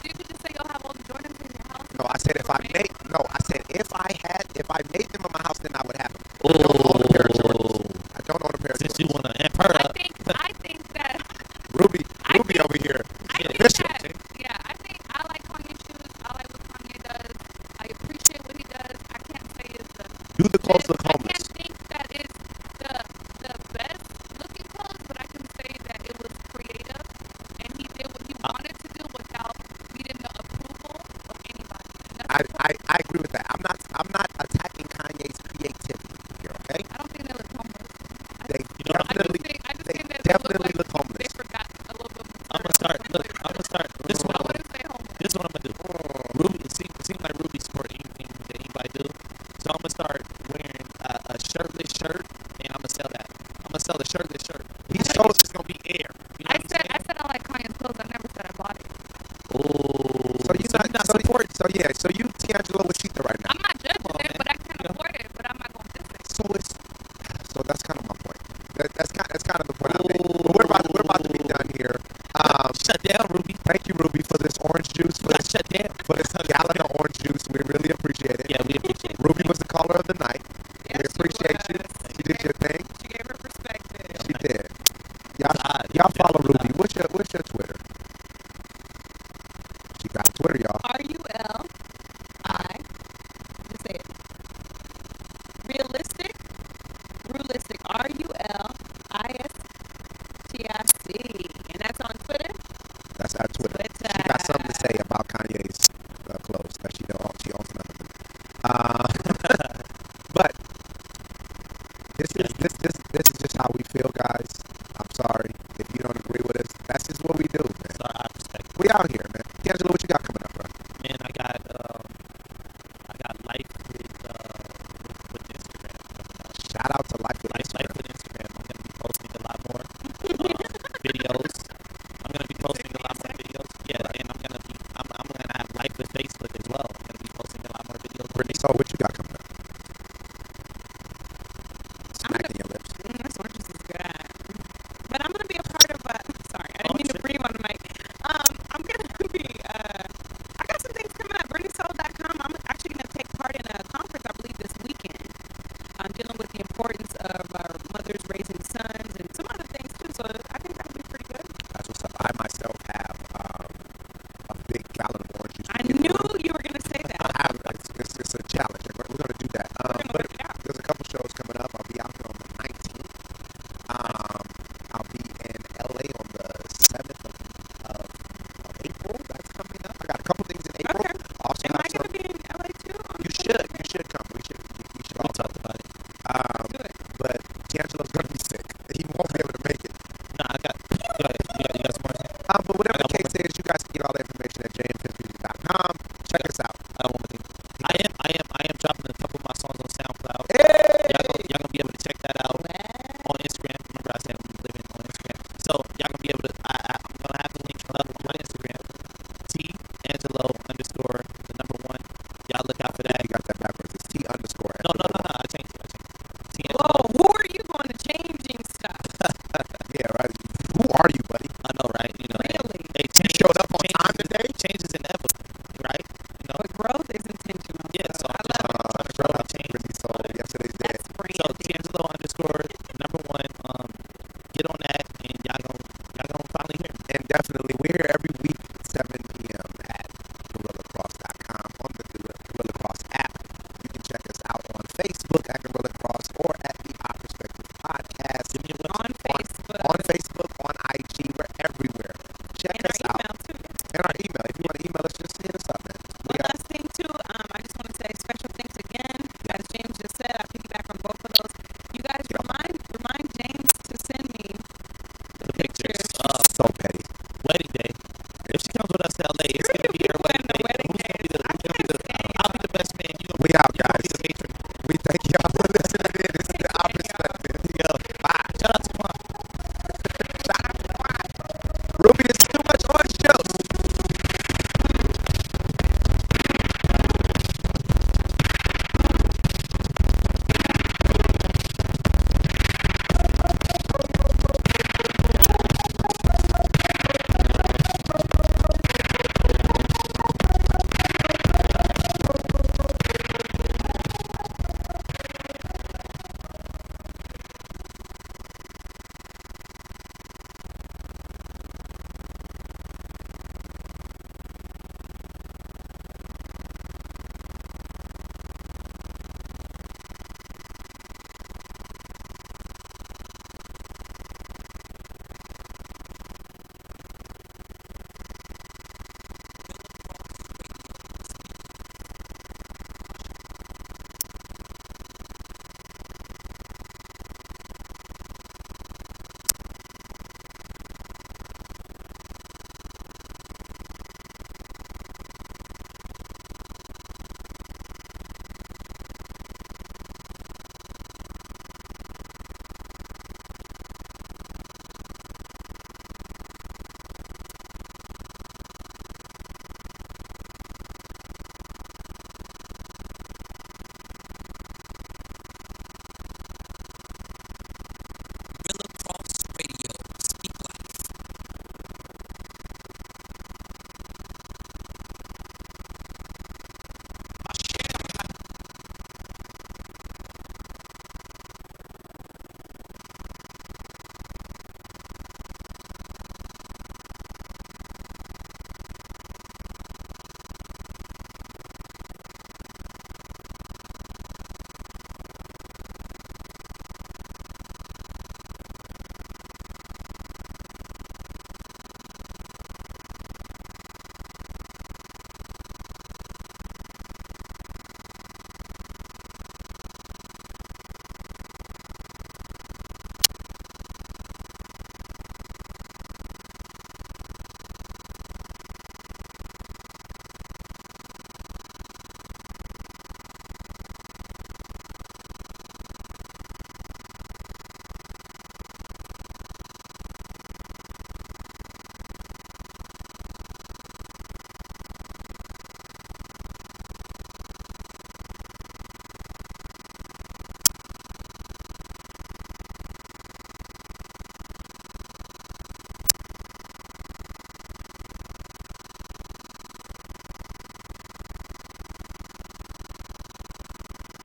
You could just say you'll have all the Jordans in your house. No, I said if I made them in my house, then I would have them. I don't own a pair of Jordans. I don't own a pair of Since Jordans. you want to amp her up. I think that. Ruby over here. I think Bishop. that. Yeah, I think I like Kanye shoes. I like what Kanye does. I appreciate what he does. I can't say it's the. Do the clothes look I homeless? can't think that it's the best looking clothes, but I can say that it was creative and he did what he wanted to do without needing the approval of anybody. I agree with that. I'm not attacking Kanye's creativity here. Okay. I don't think they look homeless. They I just think that definitely look they homeless. forgot a little bit more. I'm gonna start. Look, I'm gonna start. This is what I'm wouldn't say homeless. This is what I'm gonna do. Ruby, it seems like Ruby support anything that anybody do. So I'm gonna start wearing a shirtless shirt, and I'm gonna sell that. I'm gonna sell the shirtless shirt. It's just gonna be air. You know I what I'm saying? said I like Kanye's clothes. I never said I bought it. Oh, So not support. So you D'Angelo Wachita right now. I'm not judging Come on, it, man. but I can afford it. But I'm not gonna diss it. So that's kind of my point. That's kind of the point I'm making. But we're about to be done here. Shut down, Ruby. Thank you, Ruby, for this orange juice. You got shut down. For this gallon of orange juice. We really appreciate it. Yeah, we appreciate it. Ruby was the caller of the night. Yes, We appreciate she you. was. She did your thing. She gave her perspective. She did. God, Y'all follow God. Ruby. What's your Twitter? She got a Twitter, y'all. RULI. Just say it. Realistic. RULISTIC. And that's on Twitter. That's our Twitter. Twitter. She got something to say about Kanye's clothes that she owns none of them. But this is just how we feel, guys. I'm sorry if you don't agree with us. That's just what we do, man. Sorry, I respect it. We out here, man. D'Angelo, what you got coming up, bro? Man, I got life with Instagram coming up. Shout out to Life with Life Instagram. with Instagram. I'm gonna be posting a lot more videos. I'm gonna be posting a lot more videos. Yeah, and I'm gonna have life with Facebook as well. I'm gonna be posting a lot more videos. Brittany, so what you got coming up? Smacking your lips. This orange juice is good. But I'm gonna be a part of sorry, I didn't mean to breathe on the mic. I'm gonna be I got some things coming up. BernieSoul.com. I'm actually gonna take part in a conference I believe this weekend. Dealing with the importance of check that out on Instagram. Remember I said I'm living on Instagram. So y'all gonna be able to. I'm gonna have the link up on my Instagram. Angelo underscore the number one. Y'all look out for that. You got that backwards. It's T underscore. No. I changed it. T Whoa, who are you going to changing stuff? Yeah, right. Who are you, buddy? I know, right? You know, Really? Hey, change, showed up on time today? Change is inevitable, right? You know. But growth is intentional. Yeah, so I I'm love it. trying to grow and change. Brittany sold yesterday's day. That's brand. So D'Angelo underscore number one. Get on that, and y'all gonna finally hear me. And definitely, we're here every week, 7 p.m. at GorillaCross.com on the Gorilla Cross app. You can check us out on Facebook at Gorilla Cross or at the Our Perspective Podcast. Give me a On Facebook. On Facebook, on IG, we're everywhere. Check And us our out. email, too. And our email. If you want to email us, just hit us up, man. One last thing, too. I just want to say special thanks again. As James just said, I piggyback on both of those. You guys remind James to send me The pictures. So petty. Wedding day. If she comes with us to LA, it's gonna be her wedding day. I'll be the best man. You We out, gonna guys. be the patron. We thank y'all for listening in. This is the Our Perspective. Yo, bye. Shout out to Quan. Ruby, this is too much orange juice.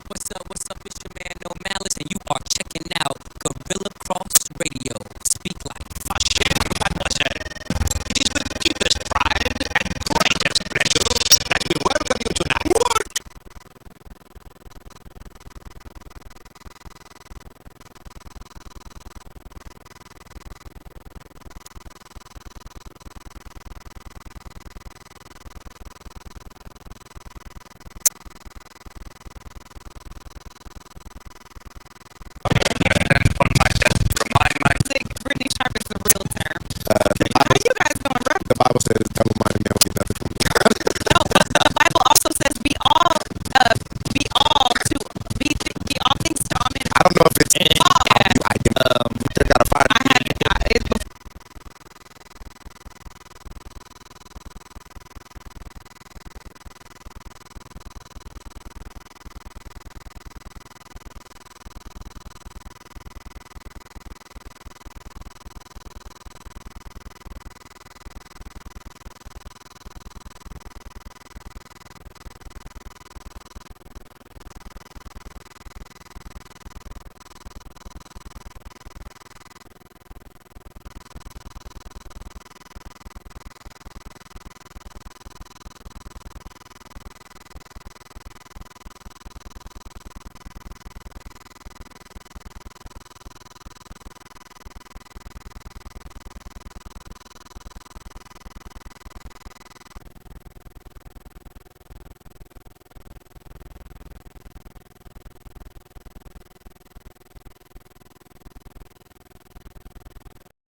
What's up? It's your man No Malice, and you are checking out Guerilla Cross Radio. Speak life. Mademoiselle, it is with deepest pride and greatest pleasure that we welcome you tonight. What? Brittany Sharp is the real term. How you guys doing, bro? The Bible says, double-minded man will get nothing from God. No, but the Bible also says be all things to all men. I don't know if it's